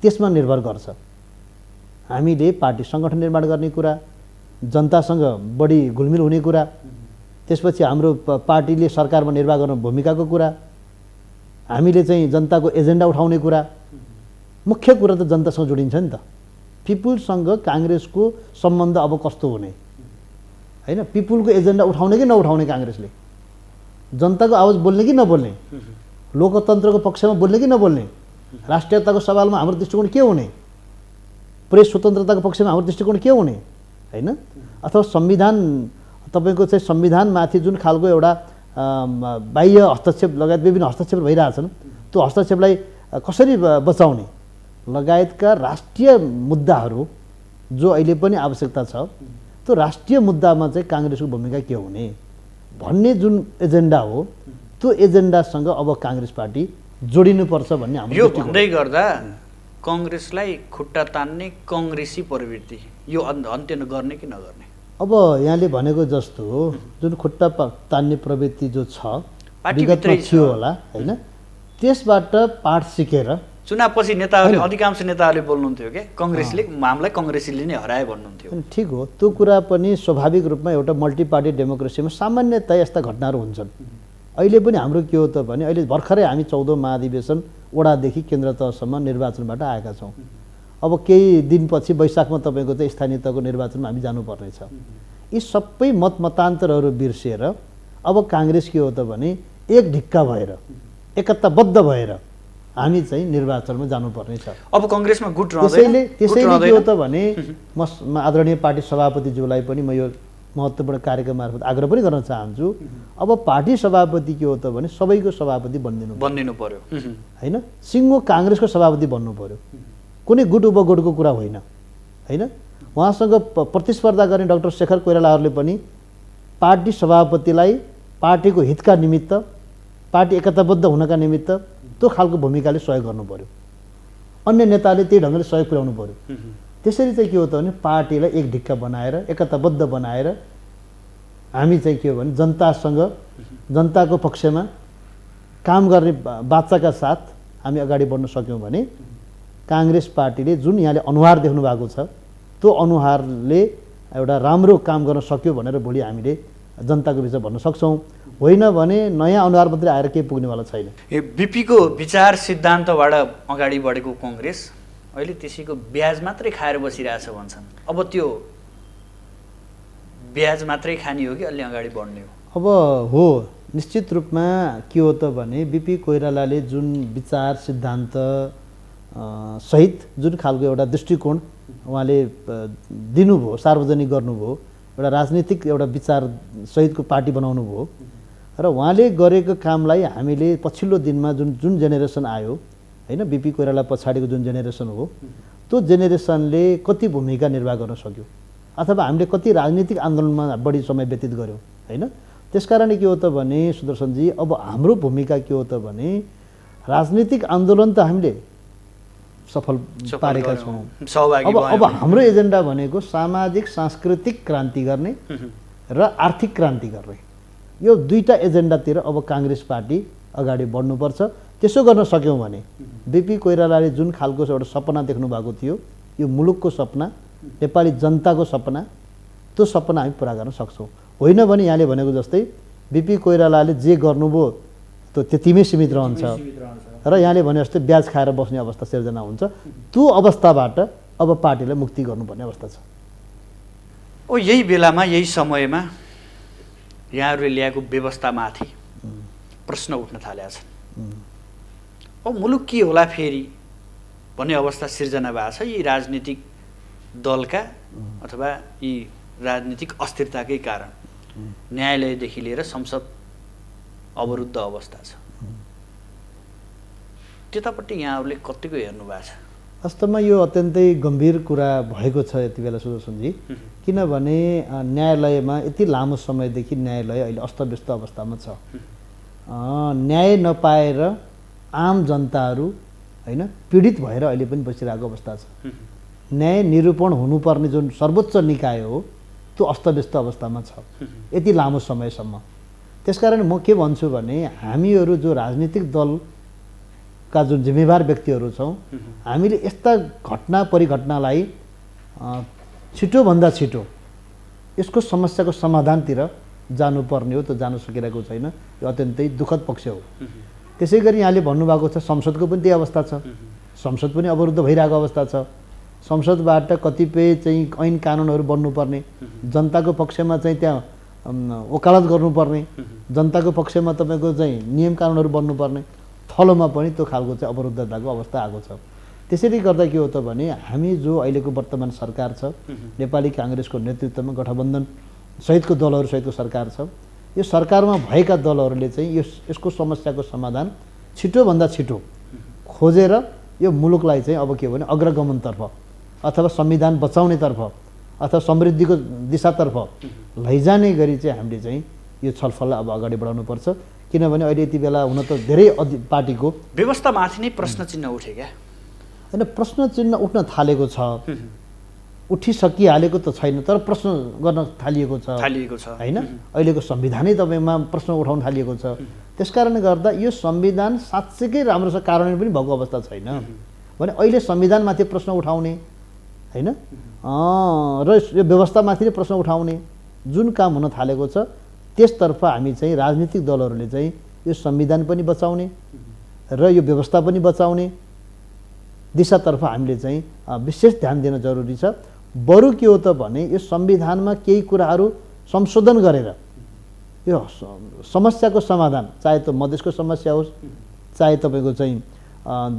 त्यसमा निर्भर गर्छ। हामीले पार्टी सङ्गठन निर्माण गर्ने कुरा, जनतासँग बढी घुलमिल हुने कुरा, त्यसपछि हाम्रो पार्टीले सरकारमा निर्वाह गर्ने भूमिकाको कुरा, हामीले चाहिँ जनताको एजेन्डा उठाउने कुरा, मुख्य कुरा त जनतासँग जोडिन्छ नि त। पिपुलसँग काङ्ग्रेसको सम्बन्ध अब कस्तो हुने होइन, पिपुलको एजेन्डा उठाउने कि नउठाउने काङ्ग्रेसले, जनताको आवाज बोल्ने कि नबोल्ने, लोकतन्त्रको पक्षमा बोल्ने कि नबोल्ने, राष्ट्रियताको सवालमा हाम्रो दृष्टिकोण के हुने, प्रेस स्वतन्त्रताको पक्षमा हाम्रो दृष्टिकोण के हुने होइन, अथवा संविधान तपाईँको चाहिँ संविधानमाथि जुन खालको एउटा बाह्य हस्तक्षेप लगायत विभिन्न हस्तक्षेप भइरहेछन् त्यो हस्तक्षेपलाई कसरी बचाउने लगायतका राष्ट्रिय मुद्दाहरू जो अहिले पनि आवश्यकता छ त्यो राष्ट्रिय मुद्दामा चाहिँ काङ्ग्रेसको भूमिका के हुने भन्ने जुन एजेन्डा हो त्यो एजेन्डासँग अब काङ्ग्रेस पार्टी जोडिनुपर्छ भन्ने हाम्रो यो भन्दै गर्दा कङ्ग्रेसलाई खुट्टा तान्ने कङ्ग्रेसी प्रवृत्ति यो अन्त्य गर्ने कि नगर्ने? अब यहाँले भनेको जस्तो जुन खुट्टा तान्ने प्रवृत्ति जो छ विगतमा थियो होला होइन, त्यसबाट पाठ सिकेर चुनावपछि नेताहरूले अधिकांश नेताहरूले बोल्नुहुन्थ्यो क्या काङ्ग्रेसले हामीलाई काङ्ग्रेसीले नै हराए भन्नुहुन्थ्यो। अनि ठिक हो, त्यो कुरा पनि स्वाभाविक रूपमा एउटा मल्टी पार्टी डेमोक्रेसीमा सामान्यतया यस्ता घटनाहरू हुन्छन्। अहिले पनि हाम्रो के हो त भने अहिले भर्खरै हामी 14औं महाधिवेशन वडादेखि केन्द्र तहसम्म निर्वाचनबाट आएका छौँ। अब केही दिनपछि वैशाखमा तपाईँको चाहिँ स्थानीय तहको निर्वाचनमा हामी जानुपर्नेछ। यी सबै मतमतान्तरहरू बिर्सिएर अब काङ्ग्रेस के हो त भने एक ढिक्का भएर एकताबद्ध भएर हामी चाहिँ निर्वाचनमा जानुपर्नेछ। अब काङ्ग्रेसमा गुट रहँदैन। त्यसैले के हो त भने म आदरणीय पार्टी सभापतिज्यूलाई पनि म यो महत्त्वपूर्ण कार्यक्रम मार्फत आग्रह पनि गर्न चाहन्छु। अब पार्टी सभापति के हो त भने सबैको सभापति बनिदिनु पर्यो होइन, सिङ्गो काङ्ग्रेसको सभापति बन्नु पर्यो, कुनै गुट उपगुटको कुरा होइन होइन। उहाँसँग प्रतिस्पर्धा गर्ने डाक्टर शेखर कोइरालाहरूले पनि पार्टी सभापतिलाई पार्टीको हितका निमित्त, पार्टी एकताबद्ध हुनका निमित्त त्यो खालको भूमिकाले सहयोग गर्नु पर्यो। अन्य नेताले त्यही ढङ्गले सहयोग पुर्याउनु पर्यो। त्यसरी चाहिँ के हो त भने पार्टीलाई एक ढिक्का बनाएर एकताबद्ध बनाएर हामी चाहिँ के हो भने जनतासँग जनताको पक्षमा काम गर्ने बाचाका साथ हामी अगाडि बढ्न सक्यौँ भने काङ्ग्रेस पार्टीले जुन यहाँले अनुहार देख्नु भएको छ त्यो अनुहारले एउटा राम्रो काम गर्न सक्यो भनेर भोलि हामीले जनताको बिचमा भन्न सक्छौँ। होइन भने नयाँ अनुहार मात्रै आएर केही पुग्नेवाला छैन। बिपीको विचार सिद्धान्तबाट अगाडि बढेको काङ्ग्रेस अहिले त्यसैको ब्याज मात्रै खाएर बसिरहेछ भन्छन्। अब त्यो ब्याज मात्रै खाने हो कि अलि अगाडि बढ्ने हो? अब हो, निश्चित रूपमा के हो त भने बिपी कोइरालाले जुन विचार सिद्धान्त सहित जुन खालको एउटा दृष्टिकोण उहाँले दिनुभयो, सार्वजनिक गर्नुभयो, एउटा राजनीतिक एउटा विचार सहितको पार्टी बनाउनु भयो र उहाँले गरेको कामलाई हामीले पछिल्लो दिनमा जुन जेनेरेसन आयो होइन, बिपी कोइराला पछाडिको जुन जेनेरेसन हो त्यो जेनेरेसनले कति भूमिका निर्वाह गर्न सक्यो अथवा हामीले कति राजनीतिक आन्दोलनमा बढी समय व्यतीत गऱ्यौँ होइन। त्यसकारणले के हो त भने सुदर्शनजी अब हाम्रो भूमिका के हो त भने राजनीतिक आन्दोलन त हामीले सफल पारेका छौँ। अब हाम्रो एजेन्डा भनेको सामाजिक सांस्कृतिक क्रान्ति गर्ने र आर्थिक क्रान्ति गर्ने, यो दुईटा एजेन्डातिर अब काङ्ग्रेस पार्टी अगाडि बढ्नुपर्छ। त्यसो गर्न सक्यौँ भने बिपी कोइरालाले जुन खालको एउटा सपना देख्नु भएको थियो, यो मुलुकको सपना, नेपाली जनताको सपना, त्यो सपना हामी पुरा गर्न सक्छौँ। होइन भने यहाँले भनेको जस्तै बिपी कोइरालाले जे गर्नुभयो त्यो त्यतिमै सीमित रहन्छ र यहाँले भने जस्तै ब्याज खाएर बस्ने अवस्था सिर्जना हुन्छ। त्यो अवस्थाबाट अब पार्टीलाई मुक्ति गर्नुपर्ने अवस्था छ। यही बेलामा यही समयमा यहाँहरूले ल्याएको व्यवस्थामाथि प्रश्न उठ्न थालेका छन्। अब मुलुक के होला फेरि भन्ने अवस्था सिर्जना भएको छ यी राजनीतिक दलका अथवा यी राजनीतिक अस्थिरताकै कारण। न्यायालयदेखि लिएर संसद अवरुद्ध अवस्था छ। त्यतापट्टि यहाँहरूले कतिको हेर्नु भएको छ? वास्तवमा यो अत्यन्तै गम्भीर कुरा भएको छ यति बेला सुदर्शनजी, किनभने न्यायालयमा यति लामो समयदेखि न्यायालय अहिले अस्तव्यस्त अवस्थामा छ। न्याय नपाएर आम जनताहरू होइन पीडित भएर अहिले पनि बसिरहेको अवस्था छ। न्याय निरूपण हुनुपर्ने जुन सर्वोच्च निकाय हो त्यो अस्तव्यस्त अवस्थामा छ यति लामो समयसम्म। त्यसकारण म के भन्छु भने हामीहरू जो राजनीतिक दलका जुन जिम्मेवार व्यक्तिहरू छौँ, हामीले यस्ता घटना परिघटनालाई छिटोभन्दा छिटो यसको समस्याको समाधानतिर जानुपर्ने हो, त्यो जान सकिरहेको छैन। यो अत्यन्तै दुःखद पक्ष हो। त्यसै गरी यहाँले भन्नुभएको छ संसदको पनि त्यही अवस्था छ। संसद पनि अवरुद्ध भइरहेको अवस्था छ। संसदबाट कतिपय चाहिँ ऐन कानुनहरू बन्नुपर्ने, जनताको पक्षमा चाहिँ त्यहाँ वकालत गर्नुपर्ने, जनताको पक्षमा तपाईँको चाहिँ नियम कानुनहरू बन्नुपर्ने, थलोमा पनि त्यो खालको चाहिँ अवरुद्धताको अवस्था आएको छ। त्यसैले गर्दा के हो त भने हामी जो अहिलेको वर्तमान सरकार छ, नेपाली काङ्ग्रेसको नेतृत्वमा गठबन्धन सहितको दलहरू सहितको सरकार छ, यो सरकारमा भएका दलहरूले चाहिँ यसको समस्याको समाधान छिटोभन्दा छिटो खोजेर यो मुलुकलाई चाहिँ अब के हो भने अग्रगमनतर्फ अथवा संविधान बचाउनेतर्फ अथवा समृद्धिको दिशातर्फ लैजाने गरी चाहिँ हामीले चाहिँ यो छलफललाई अब अगाडि बढाउनुपर्छ। किनभने अहिले यति बेला हुन त धेरै पार्टीको व्यवस्थामाथि नै प्रश्न चिन्ह उठे क्या होइन, प्रश्न चिन्ह उठ्न थालेको छ, उठिसकिहालेको त छैन तर प्रश्न गर्न थालिएको छ होइन। अहिलेको संविधानै तपाईँमा प्रश्न उठाउन थालिएको छ। त्यसकारणले गर्दा यो संविधान साँच्चैकै राम्रोसँग कार्यान्वयन पनि भएको अवस्था छैन भने अहिले संविधानमाथि प्रश्न उठाउने होइन र यो व्यवस्थामाथि नै प्रश्न उठाउने जुन काम हुन थालेको छ त्यसतर्फ हामी चाहिँ राजनीतिक दलहरूले चाहिँ यो संविधान पनि बचाउने र यो व्यवस्था पनि बचाउने दिशातर्फ हामीले चाहिँ विशेष ध्यान दिन जरुरी छ। बरु के हो त भने यो संविधानमा केही कुराहरू संशोधन गरेर यो समस्याको समाधान, चाहे त मधेसको समस्या होस्, चाहे तपाईँको चाहिँ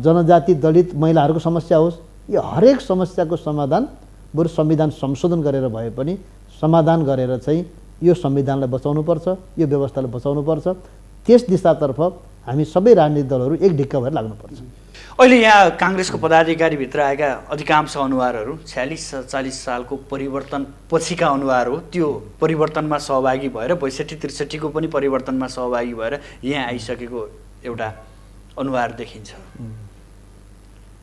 जनजाति दलित महिलाहरूको समस्या होस्, यो हरेक समस्याको समाधान बरु संविधान संशोधन गरेर भए पनि समाधान गरेर चाहिँ यो संविधानलाई बचाउनुपर्छ, यो व्यवस्थालाई बचाउनुपर्छ। त्यस दिशातर्फ हामी सबै राजनीतिक दलहरू एक ढिक्का भएर लाग्नुपर्छ। अहिले यहाँ काङ्ग्रेसको पदाधिकारीभित्र आएका अधिकांश अनुहारहरू 46-47 सालको परिवर्तन पछिका अनुहार हो। त्यो परिवर्तनमा सहभागी भएर 62-63को पनि परिवर्तनमा सहभागी भएर यहाँ आइसकेको एउटा अनुहार देखिन्छ।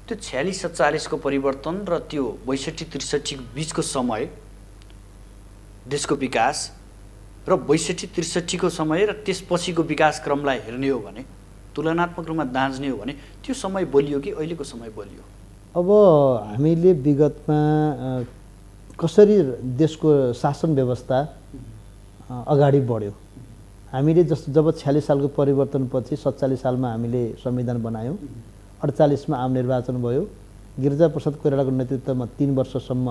त्यो 46-47को परिवर्तन र त्यो 62-63 बिचको समय देशको विकास र 62-63को समय र त्यसपछिको विकास क्रमलाई हेर्ने हो भने, तुलनात्मक रूपमा दाँच्ने हो भने त्यो समय बलियो कि अहिलेको समय बलियो? अब हामीले विगतमा कसरी देशको शासन व्यवस्था अगाडि बढ्यो, हामीले जब 46 सालको परिवर्तनपछि 47 सालमा हामीले संविधान बनायौँ, 48 मा आम निर्वाचन भयो, गिरिजाप्रसाद कोइरालाको नेतृत्वमा 3 वर्षसम्म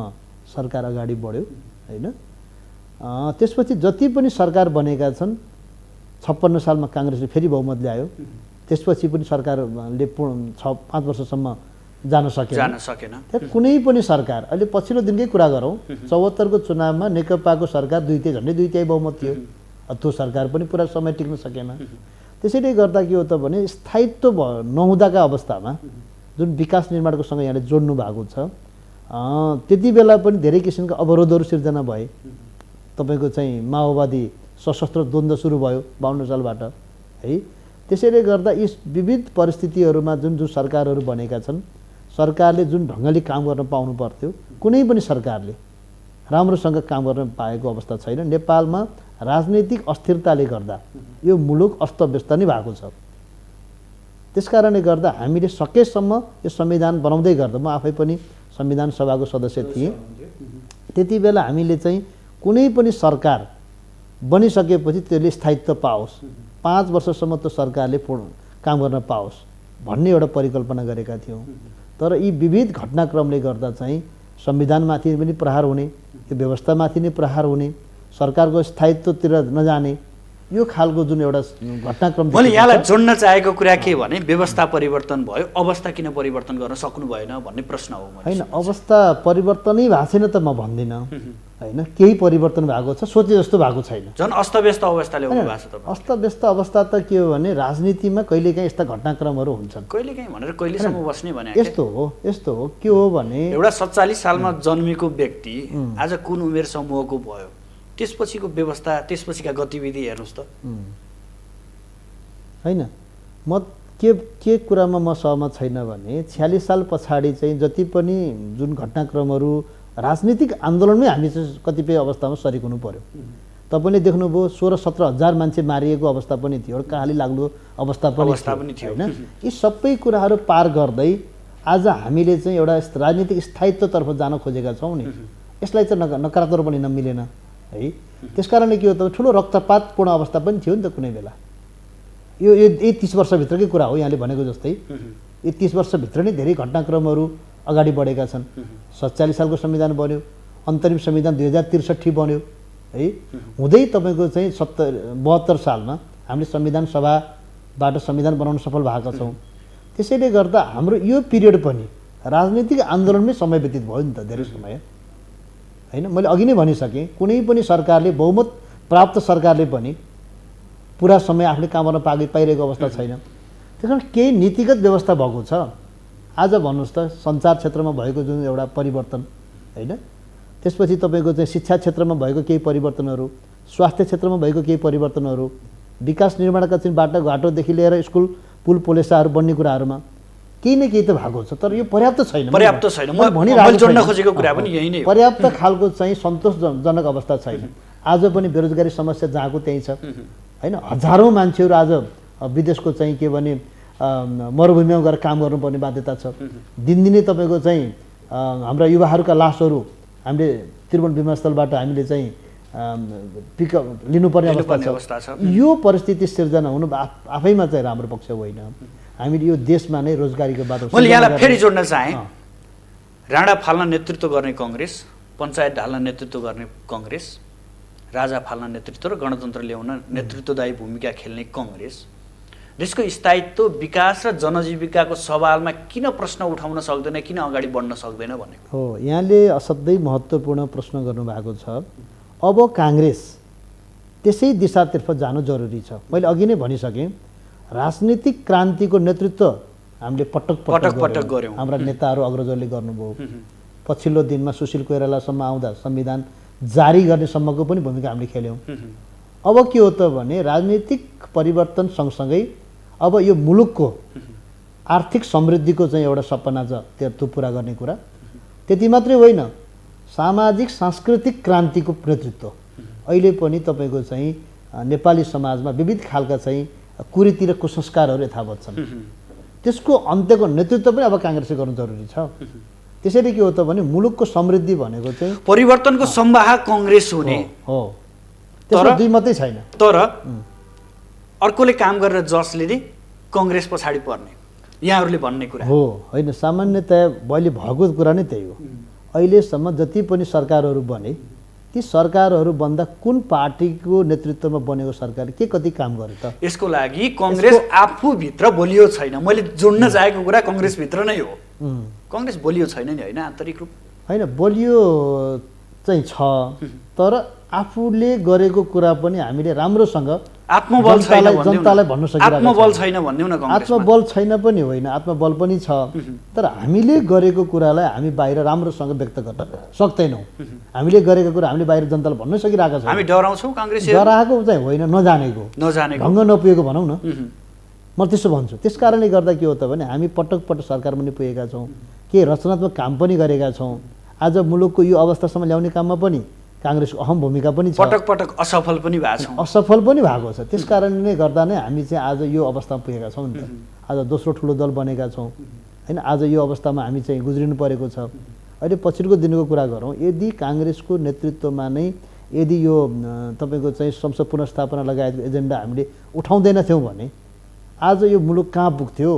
सरकार अगाडि बढ्यो होइन। त्यसपछि जति पनि सरकार बनेका छन्, 56 सालमा काङ्ग्रेसले फेरि बहुमत ल्यायो, त्यसपछि पनि सरकारले 5 वर्षसम्म जान सकेन। कुनै पनि सरकार, अहिले पछिल्लो दिनकै कुरा गरौँ, 74 को चुनावमा नेकपाको सरकार झन्डै दुई तिहाई बहुमत थियो, त्यो सरकार पनि पुरा समय टिक्न सकेन। त्यसैले गर्दा के हो त भने स्थायित्व नहुँदाका अवस्थामा जुन विकास निर्माणको सँग यहाँले जोड्नु भएको छ, त्यति बेला पनि धेरै किसिमका अवरोधहरू सिर्जना भए। तपाईँको चाहिँ माओवादी सशस्त्र द्वन्द्व सुरु भयो 52 सालबाट है। त्यसैले गर्दा यी विविध परिस्थितिहरूमा जुन सरकारहरू बनेका छन्, सरकारले जुन ढङ्गले काम गर्न पाउनु पर्थ्यो, कुनै पनि सरकारले राम्रोसँग काम गर्न पाएको अवस्था छैन। नेपालमा राजनैतिक अस्थिरताले गर्दा यो मुलुक अस्तव्यस्त नै भएको छ। त्यसकारणले गर्दा हामीले सकेसम्म यो संविधान बनाउँदै गर्दा, म आफै पनि संविधान सभाको सदस्य थिएँ, त्यति बेला हामीले चाहिँ कुनै पनि सरकार बनिसकेपछि त्यसले स्थायित्व पाओस्, 5 वर्षसम्म त्यो सरकारले काम गर्न पाओस् भन्ने एउटा परिकल्पना गरेका थियौँ। तर यी विविध घटनाक्रमले गर्दा चाहिँ संविधानमाथि पनि प्रहार हुने, यो व्यवस्थामाथि नै प्रहार हुने, सरकारको स्थायित्वतिर नजाने, यो खालको जुन एउटा घटनाक्रम। मैले यहाँलाई जोड्न चाहेको कुरा के भने व्यवस्था परिवर्तन भयो, अवस्था किन परिवर्तन गर्न सक्नु भएन भन्ने प्रश्न हो। होइन, अवस्था परिवर्तनै भएको छैन त म भन्दिनँ होइन, केही परिवर्तन भएको छ, सोचे जस्तो भएको छैन। झन् अस्तव्यस्त अवस्थाले हुनु भएको छ। अस्तव्यस्त अवस्था त के हो भने राजनीतिमा कहिलेकाहीँ यस्ता घटनाक्रमहरू हुन्छन्। कहिलेकाहीँ भनेर कहिलेसम्म बस्ने भने यस्तो हो। के हो भने एउटा 47 सालमा जन्मेको व्यक्ति आज कुन उमेर समूहको भयो, त्यसपछिको व्यवस्था, त्यसपछिका गतिविधि हेर्नुहोस् त। होइन, म के कुरामा म सहमत छैन भने 46 साल पछाडि चाहिँ जति पनि जुन घटनाक्रमहरू राजनीतिक आन्दोलनमै हामी चाहिँ कतिपय अवस्थामा सरिक हुनु पर्यो। तपाईँले देख्नुभयो 16-17 हजार मान्छे मारिएको अवस्था पनि थियो, एउटा कहाली लाग्दो अवस्था पनि थियो होइन। यी सबै कुराहरू पार गर्दै आज हामीले चाहिँ एउटा राजनीतिक स्थायित्वतर्फ जान खोजेका छौँ नि, यसलाई चाहिँ नकारात्मक पनि नमिलेन है। त्यसकारणले के हो त, ठुलो रक्तपातपूर्ण अवस्था पनि थियो नि त कुनै बेला। यो 30 वर्षभित्रकै कुरा हो, यहाँले भनेको जस्तै यो 30 वर्षभित्र नै धेरै घटनाक्रमहरू अगाडि बढेका छन्। 47 सालको संविधान बन्यो, अन्तरिम संविधान 2063 बन्यो है। हुँदै तपाईँको चाहिँ 72 सालमा हामीले संविधान सभाबाट संविधान बनाउन सफल भएका छौँ। त्यसैले गर्दा हाम्रो यो पिरियड पनि राजनीतिक आन्दोलनमै समय व्यतीत भयो नि त, धेरै समय होइन। मैले अघि नै भनिसकेँ, कुनै पनि सरकारले, बहुमत प्राप्त सरकारले पनि पुरा समय आफूले काम गर्न पाइरहेको अवस्था छैन। त्यस कारण केही नीतिगत व्यवस्था भएको छ। आज भन्नुहोस् त, सञ्चार क्षेत्रमा भएको जुन एउटा परिवर्तन होइन, त्यसपछि तपाईँको चाहिँ शिक्षा क्षेत्रमा भएको केही परिवर्तनहरू, स्वास्थ्य क्षेत्रमा भएको केही परिवर्तनहरू, विकास निर्माणका चाहिँ बाटोघाटोदेखि लिएर स्कुल पुल पोलेसाहरू बन्ने कुराहरूमा केही न केही त भएको छ। तर यो पर्याप्त छैन। मैले जोड्न खोजेको कुरा पनि यही नै हो। पर्याप्त खालको चाहिँ सन्तोषजनक अवस्था छैन। आज पनि बेरोजगारी समस्या जहाँको त्यही छ होइन। हजारौँ मान्छेहरू आज विदेशको चाहिँ के भने मरुभूमिमा गएर काम गर्नुपर्ने बाध्यता छ। दिनदिनै तपाईँको चाहिँ हाम्रा युवाहरूका लासहरू हामीले त्रिभुवन विमानस्थलबाट हामीले चाहिँ पिकअप लिनुपर्ने अवस्था छ। यो परिस्थिति सिर्जना हुनु आफैमा चाहिँ राम्रो पक्ष होइन। हामीले यो देशमा नै रोजगारीको वातावरण मैले यहाँलाई फेरि जोड्न चाहेँ। राणा फाल्न नेतृत्व गर्ने कङ्ग्रेस, पञ्चायत ढाल्न नेतृत्व गर्ने कङ्ग्रेस, राजा फाल्न नेतृत्व र गणतन्त्र ल्याउन नेतृत्वदायी भूमिका खेल्ने कङ्ग्रेस देशको स्थायित्व, विकास र जनजीविकाको सवालमा किन प्रश्न उठाउन सक्दैन, किन अगाडि बढ्न सक्दैन भनेको हो। यहाँले असाध्यै महत्त्वपूर्ण प्रश्न गर्नुभएको छ। अब काङ्ग्रेस त्यसै दिशातर्फ जानु जरुरी छ। मैले अघि नै भनिसकेँ, राजनीतिक क्रान्तिको नेतृत्व हामीले पटक पटक गऱ्यौँ। हाम्रा नेताहरू अग्रजहरूले गर्नुभयो। पछिल्लो दिनमा सुशील कोइरालासम्म आउँदा संविधान जारी गर्नेसम्मको पनि भूमिका हामीले खेल्यौँ। अब के हो त भने राजनीतिक परिवर्तन सँगसँगै अब यो मुलुकको आर्थिक समृद्धिको चाहिँ एउटा सपना छ, त्यो पुरा गर्ने कुरा। त्यति मात्रै होइन, सामाजिक सांस्कृतिक क्रान्तिको नेतृत्व अहिले पनि तपाईँको चाहिँ नेपाली समाजमा विविध खालका चाहिँ कुरीति र कुसंस्कारहरू यथावत छन्। त्यसको अन्त्यको नेतृत्व पनि अब काङ्ग्रेसले गर्नु जरुरी छ। त्यसैले के हो त भने मुलुकको समृद्धि भनेको चाहिँ परिवर्तनको सम्वाहक कङ्ग्रेस हुने हो। त्यसमा दुई मात्रै छैन। तर अर्कोले काम गरेर जस लिने, कङ्ग्रेस पछाडि पर्ने, यहाँहरूले भन्ने कुरा हो होइन। सामान्यतया मैले भएको कुरा नै त्यही हो। अहिलेसम्म जति पनि सरकारहरू बने, ती सरकारहरू भन्दा कुन पार्टीको नेतृत्वमा बनेको सरकारले के कति काम गरे त? यसको लागि कङ्ग्रेस आफूभित्र बलियो छैन। मैले जोड्न चाहेको कुरा कङ्ग्रेसभित्र नै हो। कङ्ग्रेस बलियो छैन नि, होइन? आन्तरिक रूप होइन, बलियो चाहिँ छ, तर आफूले गरेको कुरा पनि हामीले राम्रोसँग आत्मबल छैन जनतालाई भन्न सकिरहेको आत्मबल छैन भन्दिउँ न। आत्मबल छैन पनि होइन, आत्मबल पनि छ, तर हामीले गरेको कुरालाई हामी बाहिर राम्रोसँग व्यक्त गर्न सक्दैनौँ। हामीले गरेको कुरा हामीले बाहिर जनतालाई भन्न सकिरहेका छौँ। हामी डराउँछौँ काङ्ग्रेस, डराएको चाहिँ होइन, नजानेको ढङ्ग नपुगेको भनौँ न, म त्यसो भन्छु। त्यस कारणले गर्दा के हो त भने हामी पटक पटक सरकार पनि पुगेका छौँ, के रचनात्मक काम पनि गरेका छौँ। आज मुलुकको यो अवस्थासम्म ल्याउने काममा पनि काङ्ग्रेसको अहम भूमिका पनि छ। पटक पटक असफल पनि भएको छ। असफल पनि भएको छ। त्यस कारणले गर्दा नै हामी चाहिँ आज यो अवस्थामा पुगेका छौँ नि त। आज दोस्रो ठुलो दल बनेका छौँ, होइन? आज यो अवस्थामा हामी चाहिँ गुज्रिनु परेको छ। अहिले पछिल्लो दिनको कुरा गरौँ, यदि काङ्ग्रेसको नेतृत्वमा नै यदि यो तपाईँको चाहिँ संसद पुनर्स्थापना लगायतको एजेन्डा हामीले उठाउँदैनथ्यौँ भने आज यो मुलुक कहाँ पुग्थ्यो,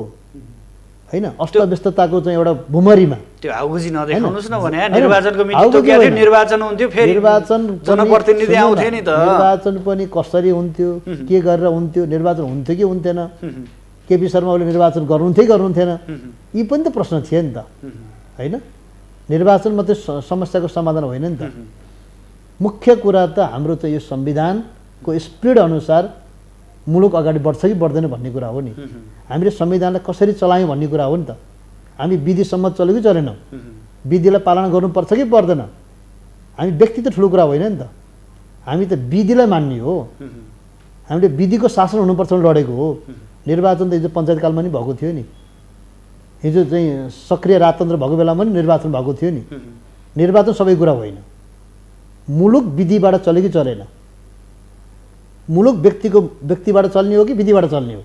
होइन? अस्तव्यस्तताको चाहिँ एउटा भुमरीमा त्यो हाउजी नदेखाउनुस् न भने निर्वाचनको मिति तोकिया थियो, निर्वाचन हुन्थ्यो, फेरि निर्वाचन जनप्रतिनिधि आउँथे नि त। निर्वाचन पनि कसरी हुन्थ्यो, के गरेर हुन्थ्यो, निर्वाचन हुन्थ्यो कि हुन्थेन, केपी शर्मा ओलीले निर्वाचन गर्नुहुन्थ्यो कि गर्नुहुन्थेन, यी पनि त प्रश्न थिए नि त, होइन? निर्वाचन मात्रै समस्याको समाधान होइन नि त। मुख्य कुरा त हाम्रो चाहिँ यो संविधानको स्पिड अनुसार मुलुक अगाडि बढ्छ कि बढ्दैन भन्ने कुरा हो नि। हामीले संविधानलाई कसरी चलायौँ भन्ने कुरा हो नि त। हामी विधिसम्म चल्यो कि चलेनौँ, विधिलाई पालना गर्नुपर्छ कि पर्दैन, हामी व्यक्ति त ठुलो कुरा होइन नि त। हामी त विधिलाई मान्ने हो, हामीले विधिको शासन हुनुपर्छ भने लडेको हो। निर्वाचन त हिजो पञ्चायतकालमा नि भएको थियो नि, हिजो चाहिँ सक्रिय राजतन्त्र भएको बेलामा पनि निर्वाचन भएको थियो नि। निर्वाचन सबै कुरा होइन। मुलुक विधिबाट चल्यो कि चलेन, मुलुक व्यक्तिबाट चल्ने हो कि विधिबाट चल्ने हो,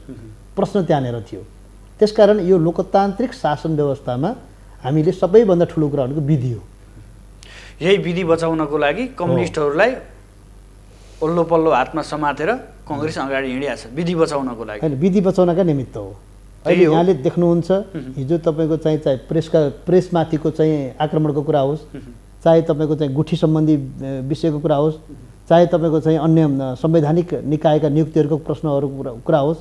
प्रश्न त्यहाँनिर थियो। त्यसकारण यो लोकतान्त्रिक शासन व्यवस्थामा हामीले सबैभन्दा ठुलो कुरा भनेको विधि हो। यही विधि बचाउनको लागि कम्युनिस्टहरूलाई ओल्लो पल्लो हातमा समातेर कङ्ग्रेस अगाडि हिँडिया छ, विधि बचाउनको लागि। होइन, विधि बचाउनका निमित्त हो। अहिले यहाँले देख्नुहुन्छ, हिजो तपाईँको चाहिँ प्रेसमाथिको चाहिँ आक्रमणको कुरा होस्, चाहे तपाईँको चाहिँ गुठी सम्बन्धी विषयको कुरा होस्, चाहे तपाईँको चाहिँ अन्य संवैधानिक निकायका नियुक्तिहरूको प्रश्नहरू कुरा होस्,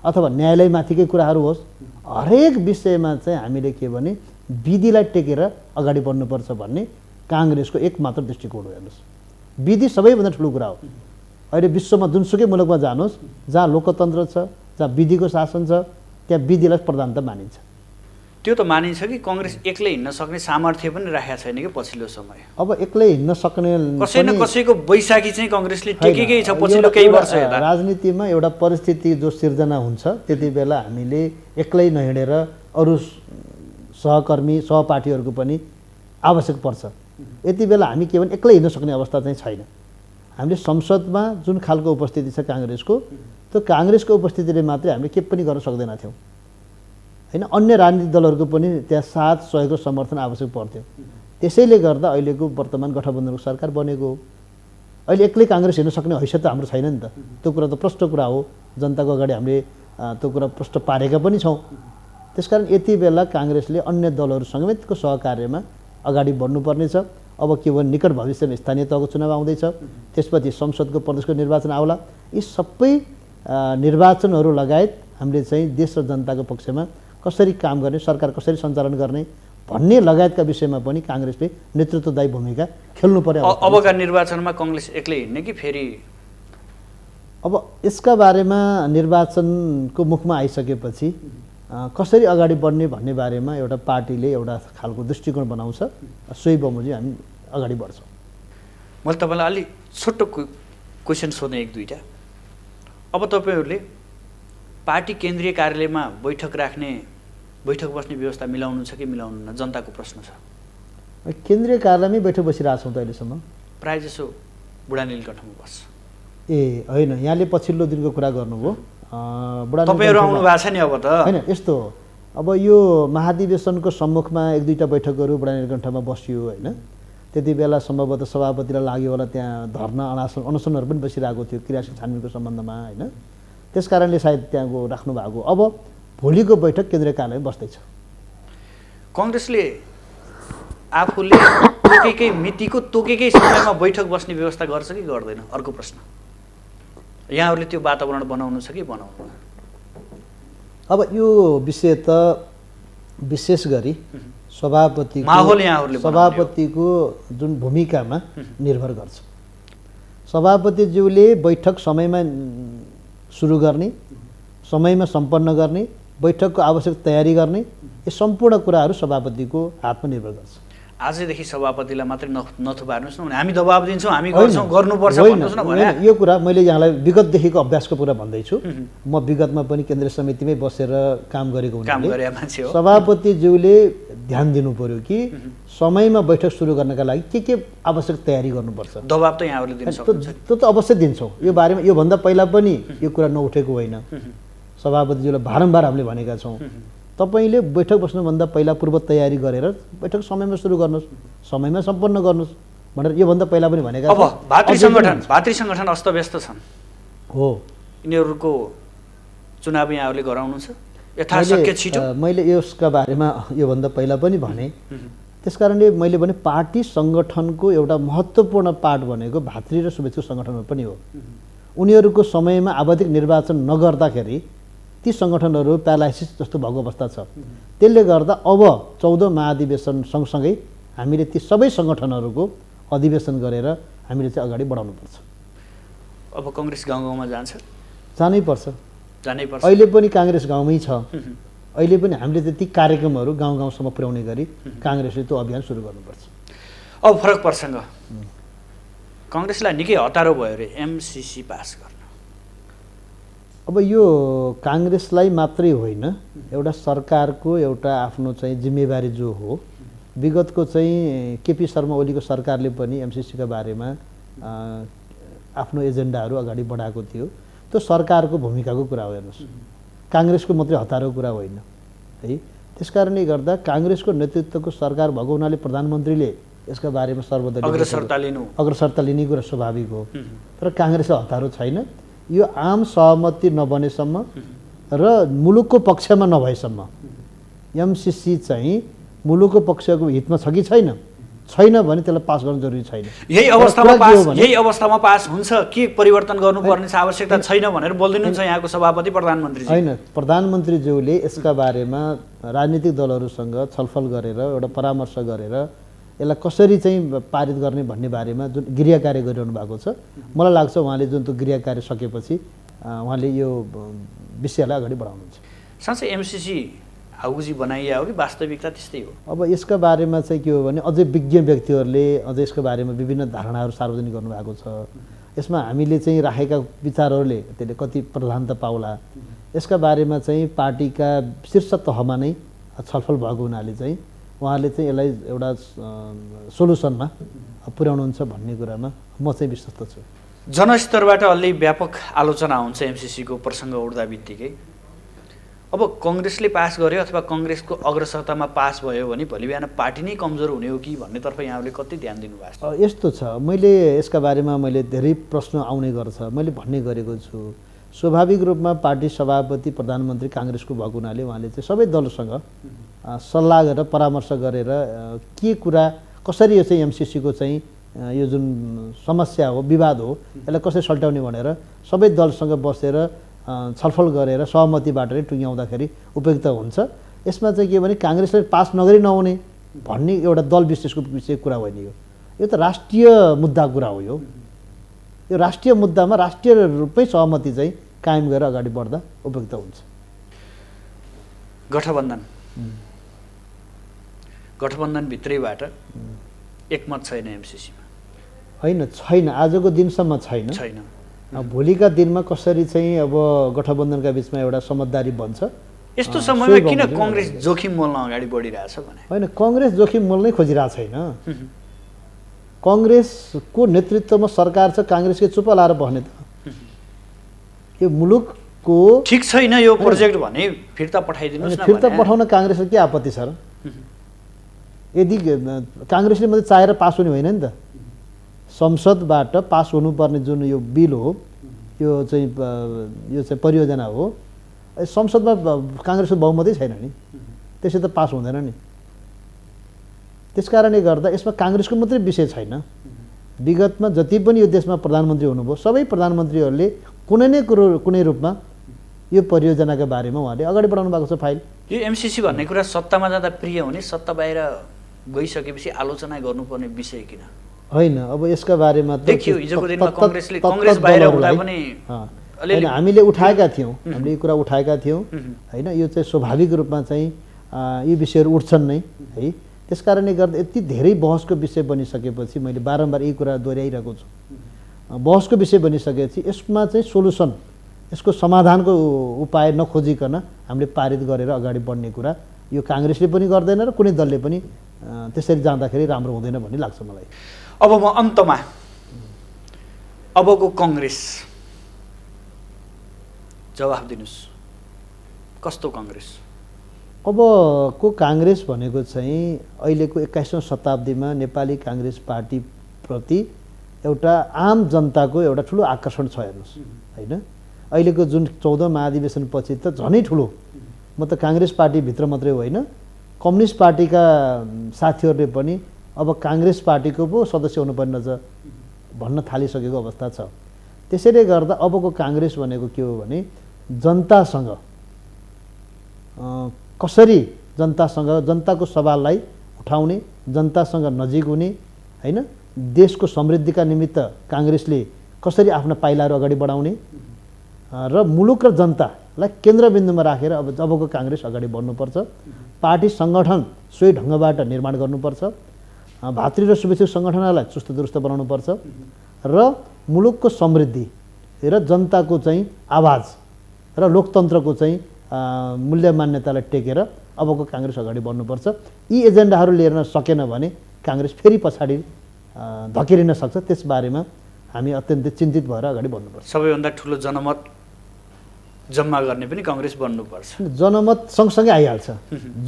अथवा न्यायालयमाथिकै कुराहरू होस्, हरेक विषयमा चाहिँ हामीले के भने विधिलाई टेकेर अगाडि बढ्नुपर्छ भन्ने काङ्ग्रेसको एकमात्र दृष्टिकोण हो। हेर्नुहोस्, विधि सबैभन्दा ठुलो कुरा हो। अहिले विश्वमा जुनसुकै मुलुकमा जानुहोस्, जहाँ लोकतन्त्र छ, जहाँ विधिको शासन छ, त्यहाँ विधिलाई प्रधानता मानिन्छ। त्यो त मानिन्छ कि कङ्ग्रेस एक्लै हिँड्न सक्ने सामर्थ्य पनि राखेको छैन कि पछिल्लो समय। अब एक्लै हिँड्न सक्ने कसै न कसैको बैशाखी चाहिँ कङ्ग्रेसले टेकेकै छ पछिल्लो केही वर्ष यता। राजनीतिमा एउटा परिस्थिति जो सिर्जना हुन्छ, त्यति बेला हामीले एक्लै नहिँडेर अरू सहकर्मी सहपाठीहरूको पनि आवश्यक पर्छ। यति बेला हामी के भने एक्लै हिँड्न सक्ने अवस्था चाहिँ छैन। हामीले संसदमा जुन खालको उपस्थिति छ काङ्ग्रेसको, त्यो काङ्ग्रेसको उपस्थितिले मात्रै हामीले के पनि गर्न सक्दैनथ्यौँ होइन। अन्य राजनीतिक दलहरूको पनि त्यहाँ साथ सहयोग र समर्थन आवश्यक पर्थ्यो। त्यसैले गर्दा अहिलेको वर्तमान गठबन्धनको सरकार बनेको हो। अहिले एक्लै काङ्ग्रेस हिँड्न सक्ने हैसियत त हाम्रो छैन नि त। त्यो कुरा त प्रष्ट कुरा हो, जनताको अगाडि हामीले त्यो कुरा प्रष्ट पारेका पनि छौँ। त्यसकारण यति बेला काङ्ग्रेसले अन्य दलहरू समेतको सहकार्यमा अगाडि बढ्नुपर्नेछ। अब के भने निकट भविष्यमा स्थानीय तहको चुनाव आउँदैछ, त्यसपछि संसदको प्रदेशको निर्वाचन आउला। यी सबै निर्वाचनहरू लगायत हामीले चाहिँ देश र जनताको पक्षमा कसरी काम गर्ने, सरकार कसरी सञ्चालन गर्ने भन्ने लगायतका विषयमा पनि काङ्ग्रेसले नेतृत्वदायी भूमिका खेल्नु पर्यो। अबका निर्वाचनमा कङ्ग्रेस एक्लै हिँड्ने कि फेरि? अब यसका बारेमा निर्वाचनको मुखमा आइसकेपछि कसरी अगाडि बढ्ने भन्ने बारेमा एउटा पार्टीले एउटा खालको दृष्टिकोण बनाउँछ, सोही बमोजिम हामी अगाडि बढ्छौँ। मैले तपाईँलाई अलिक छोटो क्वेसन सोधेँ एक दुईवटा। अब तपाईँहरूले पार्टी केन्द्रीय कार्यालयमा बैठक बस्ने व्यवस्था मिलाउनु छ कि मिलाउनु? जनताको प्रश्न छ। केन्द्रीय कार्यालयमै बैठक बसिरहेको छौँ त अहिलेसम्म। प्रायः जसो बुढा नीलकण्ठमा बस्छ। ए होइन, यहाँले पछिल्लो दिनको कुरा गर्नुभयो। तपाईँहरू आउनु भएको छ नि अब त? होइन, यस्तो हो, अब यो महाधिवेशनको सम्मुखमा एक दुईवटा बैठकहरू बुढा नीलकण्ठमा बसियो होइन। त्यति बेला सम्भवतः सभापतिलाई लाग्यो होला त्यहाँ धर्ना अनसनहरू पनि बसिरहेको थियो क्रियाशील छानबिनको सम्बन्धमा होइन। त्यस कारणले सायद त्यहाँको राख्नु भएको। अब भोलिको बैठक केन्द्रीय कार्यालयमा बस्दैछ। कङ्ग्रेसले आफूले तोकेकै मितिको तोकेकै समयमा बैठक बस्ने व्यवस्था गर्छ कि गर्दैन? अर्को प्रश्न, यहाँहरूले त्यो वातावरण बनाउनु छ कि बनाउनु? अब यो विषय त विशेष गरी सभापतिको जुन भूमिकामा निर्भर गर्छ। सभापतिज्यूले बैठक समयमा सुरु गर्ने, समयमा सम्पन्न गर्ने, बैठकको आवश्यक तयारी गर्ने, यो सम्पूर्ण कुराहरू सभापतिको हातमा निर्भर गर्छ। आजदेखि सभापतिलाई मात्रै नथुपार्नुहोस् न, हामी दबाब दिन्छौँ, हामी गर्छौँ, गर्नुपर्छ भन्नुहोस् न भने। यो कुरा मैले यहाँलाई विगतदेखिको अभ्यासको कुरा भन्दैछु। म विगतमा पनि केन्द्रीय समितिमै बसेर काम गरेको हुनाले सभापतिज्यूले ध्यान दिनु पर्यो कि समयमा बैठक सुरु गर्नका लागि के आवश्यक तयारी गर्नुपर्छ। दबाब त यहाँहरूले दिन सक्नुहुन्छ? त्यो त अवश्य दिन्छौँ। यो बारेमा योभन्दा पहिला पनि यो कुरा नउठेको होइन। सभापतिज्यूलाई बारम्बार हामीले भनेका छौँ, तपाईँले बैठक बस्नुभन्दा पहिला पूर्व तयारी गरेर बैठक समयमा सुरु गर्नुहोस्, समयमा सम्पन्न गर्नुहोस् भनेर योभन्दा पहिला पनि भनेका छौँ। अब भातृ सङ्गठन अस्तव्यस्त छन् हो, यिनीहरूको चुनाव यहाँहरूले गराउनुहुन्छ यथाशक्य छिटो? मैले यसका बारेमा योभन्दा पहिला पनि भने। त्यसकारणले मैले भने पार्टी सङ्गठनको एउटा महत्त्वपूर्ण पार्ट भनेको भातृ र शुभेच्छुक सङ्गठनहरू पनि हो। उनीहरूको समयमा आवधिक निर्वाचन नगर्दाखेरि ती सङ्गठनहरू प्यारालाइसिस जस्तो भएको अवस्था छ। त्यसले गर्दा अब 14 महाधिवेशन सँगसँगै हामीले ती सबै सङ्गठनहरूको अधिवेशन गरेर हामीले चाहिँ अगाडि बढाउनुपर्छ। अब कङ्ग्रेस गाउँ गाउँमा जान्छ? जानै पर्छ। अहिले पनि काङ्ग्रेस गाउँमै छ। अहिले पनि हामीले चाहिँ ती कार्यक्रमहरू गाउँ गाउँसम्म पुर्याउने गरी काङ्ग्रेसले त्यो अभियान सुरु गर्नुपर्छ। अब फरक प्रसङ्ग, कङ्ग्रेसलाई निकै हतारो भयो अरे एमसिसी पास गर्न। अब यो काङ्ग्रेसलाई मात्रै होइन, एउटा सरकारको एउटा आफ्नो चाहिँ जिम्मेवारी जो हो। विगतको चाहिँ केपी शर्मा ओलीको सरकारले पनि एमसिसीका बारेमा आफ्नो एजेन्डाहरू अगाडि बढाएको थियो। त्यो सरकारको भूमिकाको कुरा हो। हेर्नुहोस्, काङ्ग्रेसको मात्रै हतारोको कुरा होइन है। त्यसकारणले गर्दा काङ्ग्रेसको नेतृत्वको सरकार भएको हुनाले प्रधानमन्त्रीले यसका बारेमा सर्वदलीय अग्रसरता लिने कुरा स्वाभाविक हो। तर काङ्ग्रेसलाई हतारो छैन। यो आम सहमति नबनेसम्म र मुलुकको पक्षमा नभएसम्म एमसिसी चाहिँ मुलुकको पक्षको हितमा छ कि छैन भने त्यसलाई पास गर्न जरुरी छैन। यही अवस्थामा पास हुन्छ कि परिवर्तन गर्नुपर्ने आवश्यकता छैन भनेर बोल्दिनुहुन्छ यहाँको सभापति प्रधानमन्त्री? होइन, प्रधानमन्त्रीज्यूले यसका बारेमा राजनीतिक दलहरूसँग छलफल गरेर एउटा परामर्श गरेर यसलाई कसरी चाहिँ पारित गर्ने भन्ने बारेमा जुन गृह कार्य गरिरहनु भएको छ, मलाई लाग्छ उहाँले जुन त्यो गृह कार्य सकेपछि उहाँले यो विषयलाई अगाडि बढाउनुहुन्छ। साँच्चै एमसिसी हाउजी बनाइया हो कि वास्तविकता त्यस्तै हो? अब यसका बारेमा चाहिँ के हो भने अझै विज्ञ व्यक्तिहरूले अझै यसको बारेमा विभिन्न धारणाहरू सार्वजनिक गर्नुभएको छ। यसमा हामीले चाहिँ राखेका विचारहरूले त्यसले कति प्रधानता पाउला, यसका बारेमा चाहिँ पार्टीका शीर्ष तहमा नै छलफल भएको हुनाले चाहिँ उहाँले चाहिँ यसलाई एउटा सोलुसनमा पुर्याउनुहुन्छ भन्ने कुरामा म चाहिँ विश्वस्त छु। जनस्तरबाट अलि व्यापक आलोचना हुन्छ एमसिसीको प्रसङ्ग उठ्दा बित्तिकै। अब कङ्ग्रेसले पास गर्यो अथवा कङ्ग्रेसको अग्रसरतामा पास भयो भने भोलि बिहान पार्टी नै कमजोर हुने हो कि भन्नेतर्फ यहाँले कति ध्यान दिनुभएको छ? यस्तो छ, मैले यसका बारेमा धेरै प्रश्न आउने गर्छ। मैले भन्ने गरेको छु, स्वाभाविक रूपमा पार्टी सभापति प्रधानमन्त्री काङ्ग्रेसको भएको हुनाले उहाँले चाहिँ सबै दलसँग सल्लाह गरेर परामर्श गरेर के कुरा कसरी यो चाहिँ एमसिसीको चाहिँ यो जुन समस्या हो, विवाद हो, यसलाई कसरी सल्टाउने भनेर सबै दलसँग बसेर छलफल गरेर सहमतिबाट नै टुङ्ग्याउँदाखेरि उपयुक्त हुन्छ। यसमा चाहिँ के भने काङ्ग्रेसले पास नगरी नहुने भन्ने एउटा दल विशेषको विषय कुरा होइन। यो त राष्ट्रिय मुद्दा कुरा हो। यो राष्ट्रिय मुद्दामा राष्ट्रिय रूपमै सहमति चाहिँ कायम गरेर अगाडि बढ्दा उपयुक्त हुन्छ। गठबन्धनभित्रैबाट एकमत छैन एमसिसीमा? छैन, आजको दिनसम्म छैन। भोलिका दिनमा कसरी चाहिँ अब गठबन्धनका बिचमा एउटा समझदारी बन्छ, यस्तो समयमा किन कङ्ग्रेस जोखिम मोल्न अगाडि बढिरहेछ भने? होइन, कङ्ग्रेस जोखिम मोल्नै खोजिरहेको छैन। कङ्ग्रेसको नेतृत्वमा सरकार छ, काङ्ग्रेसकै चुप लाएर बस्ने त यो मुलुकको ठिक छैन यो प्रोजेक्ट भने फिर्ता पठाइदिनुहोस् न। फिर्ता पठाउन काङ्ग्रेसको के आपत्ति छ र? यदि काङ्ग्रेसले मात्रै चाहेर पास हुने होइन नि त। संसदबाट पास हुनुपर्ने जुन यो बिल हो, यो चाहिँ परियोजना हो, संसदमा काङ्ग्रेसको बहुमतै छैन नि, त्यसै त पास हुँदैन नि। त्यस कारणले गर्दा यसमा काङ्ग्रेसको मात्रै विषय छैन। विगतमा जति पनि यो देशमा प्रधानमन्त्री हुनुभयो, सबै प्रधानमन्त्रीहरूले कुनै न कुनै रूपमा यो परियोजनाका बारेमा उहाँले अगाडि बढाउनु भएको छ फाइल। यो एमसिसी भन्ने कुरा सत्तामा जाँदा प्रिय हुने, सत्ता बाहिर गइसकेपछि आलोचना गर्नुपर्ने विषय किन? होइन, अब यसका बारेमा देखियो हिजोको दिनमा कङ्ग्रेस बाहिर हुँदा पनि हामीले उठाएका थियौँ, हामीले यो कुरा उठाएका थियौँ होइन। यो चाहिँ स्वाभाविक रूपमा चाहिँ यी विषयहरू उठ्छन् नै है। त्यस कारणले गर्दा यति धेरै बहसको विषय बनिसकेपछि मैले बारम्बार यही कुरा दोहोऱ्याइरहेको छु। बहसको विषय बनिसकेपछि यसमा चाहिँ सोलुसन, यसको समाधानको उपाय नखोजिकन हामीले पारित गरेर अगाडि बढ्ने कुरा यो काङ्ग्रेसले पनि गर्दैन र कुनै दलले पनि त्यसरी जाँदाखेरि राम्रो हुँदैन भन्ने लाग्छ मलाई। अब म अन्तमा अबको कङ्ग्रेस जवाफ दिनुहोस्, कस्तो कङ्ग्रेस? अबको काङ्ग्रेस भनेको चाहिँ अहिलेको 21औं शताब्दीमा नेपाली काङ्ग्रेस पार्टीप्रति एउटा आम जनताको एउटा ठुलो आकर्षण छ। हेर्नुहोस् होइन, अहिलेको जुन 14औं महाधिवेशनपछि त झनै ठुलो, म त काङ्ग्रेस पार्टीभित्र मात्रै होइन, कम्युनिस्ट पार्टीका साथीहरूले पनि अब काङ्ग्रेस पार्टीको पो सदस्य हुनुपर्ने रहेछ भन्न थालिसकेको अवस्था छ। त्यसैले गर्दा अबको काङ्ग्रेस भनेको के हो भने जनतासँग कसरी जनताको सवाललाई उठाउने, जनतासँग नजिक हुने होइन, देशको समृद्धिका निमित्त काङ्ग्रेसले कसरी आफ्ना पाइलाहरू अगाडि बढाउने र मुलुक र जनतालाई केन्द्रबिन्दुमा राखेर अबको काङ्ग्रेस अगाडि बढ्नुपर्छ। पार्टी सङ्गठन सोही ढङ्गबाट निर्माण गर्नुपर्छ, भातृ र शुभेच्छुक सङ्गठनलाई चुस्त दुरुस्त बनाउनुपर्छ र मुलुकको समृद्धि र जनताको चाहिँ आवाज र लोकतन्त्रको चाहिँ मूल्य मान्यतालाई टेकेर अबको काङ्ग्रेस अगाडि बढ्नुपर्छ। यी एजेन्डाहरू लिएर सकेन भने काङ्ग्रेस फेरि पछाडि धकेलिन सक्छ। त्यसबारेमा हामी अत्यन्तै चिन्तित भएर अगाडि बढ्नुपर्छ। सबैभन्दा ठुलो जनमत जम्मा गर्ने पनि कङ्ग्रेस बन्नुपर्छ। जनमत सँगसँगै आइहाल्छ।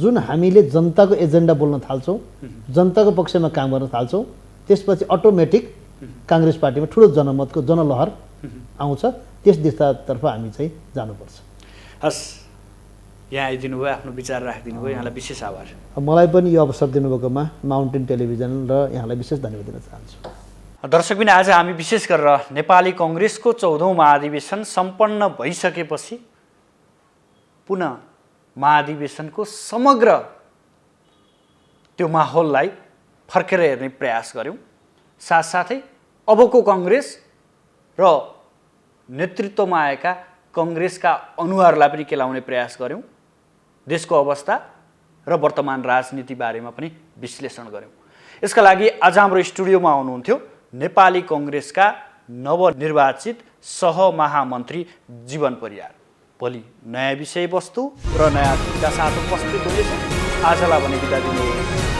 जुन हामीले जनताको एजेन्डा बोल्न थाल्छौँ, जनताको पक्षमा काम गर्न थाल्छौँ, त्यसपछि अटोमेटिक काङ्ग्रेस पार्टीमा ठुलो जनमतको जनलहर आउँछ। त्यस दिशातर्फ हामी चाहिँ जानुपर्छ। हस्, यहाँ आइदिनु भयो, आफ्नो विचार राखिदिनु भयो, यहाँलाई विशेष आभार। मलाई पनि यो अवसर दिनुभएकोमा माउन्टेन टेलिभिजन र यहाँलाई विशेष धन्यवाद दिन चाहन्छु। दर्शकबिन, आज हामी विशेष गरेर नेपाली कङ्ग्रेसको 14औं महाधिवेशन सम्पन्न भइसकेपछि पुनः महाधिवेशनको समग्र त्यो माहौललाई फर्केर हेर्ने प्रयास गऱ्यौँ। साथसाथै अबको कङ्ग्रेस र नेतृत्वमा आएका कङ्ग्रेसका अनुहारलाई पनि केलाउने प्रयास गऱ्यौँ। देशको अवस्था र वर्तमान राजनीति बारेमा पनि विश्लेषण गऱ्यौँ। यसका लागि आज हाम्रो स्टुडियोमा आउनुहुन्थ्यो नेपाली कङ्ग्रेसका नवनिर्वाचित सहमहामन्त्री जीवन परियार। भोलि नयाँ विषयवस्तु र नयाँ अतिथिका साथ उपस्थित हुनेछ। आजलाई भने बिदा दिनुहोस्।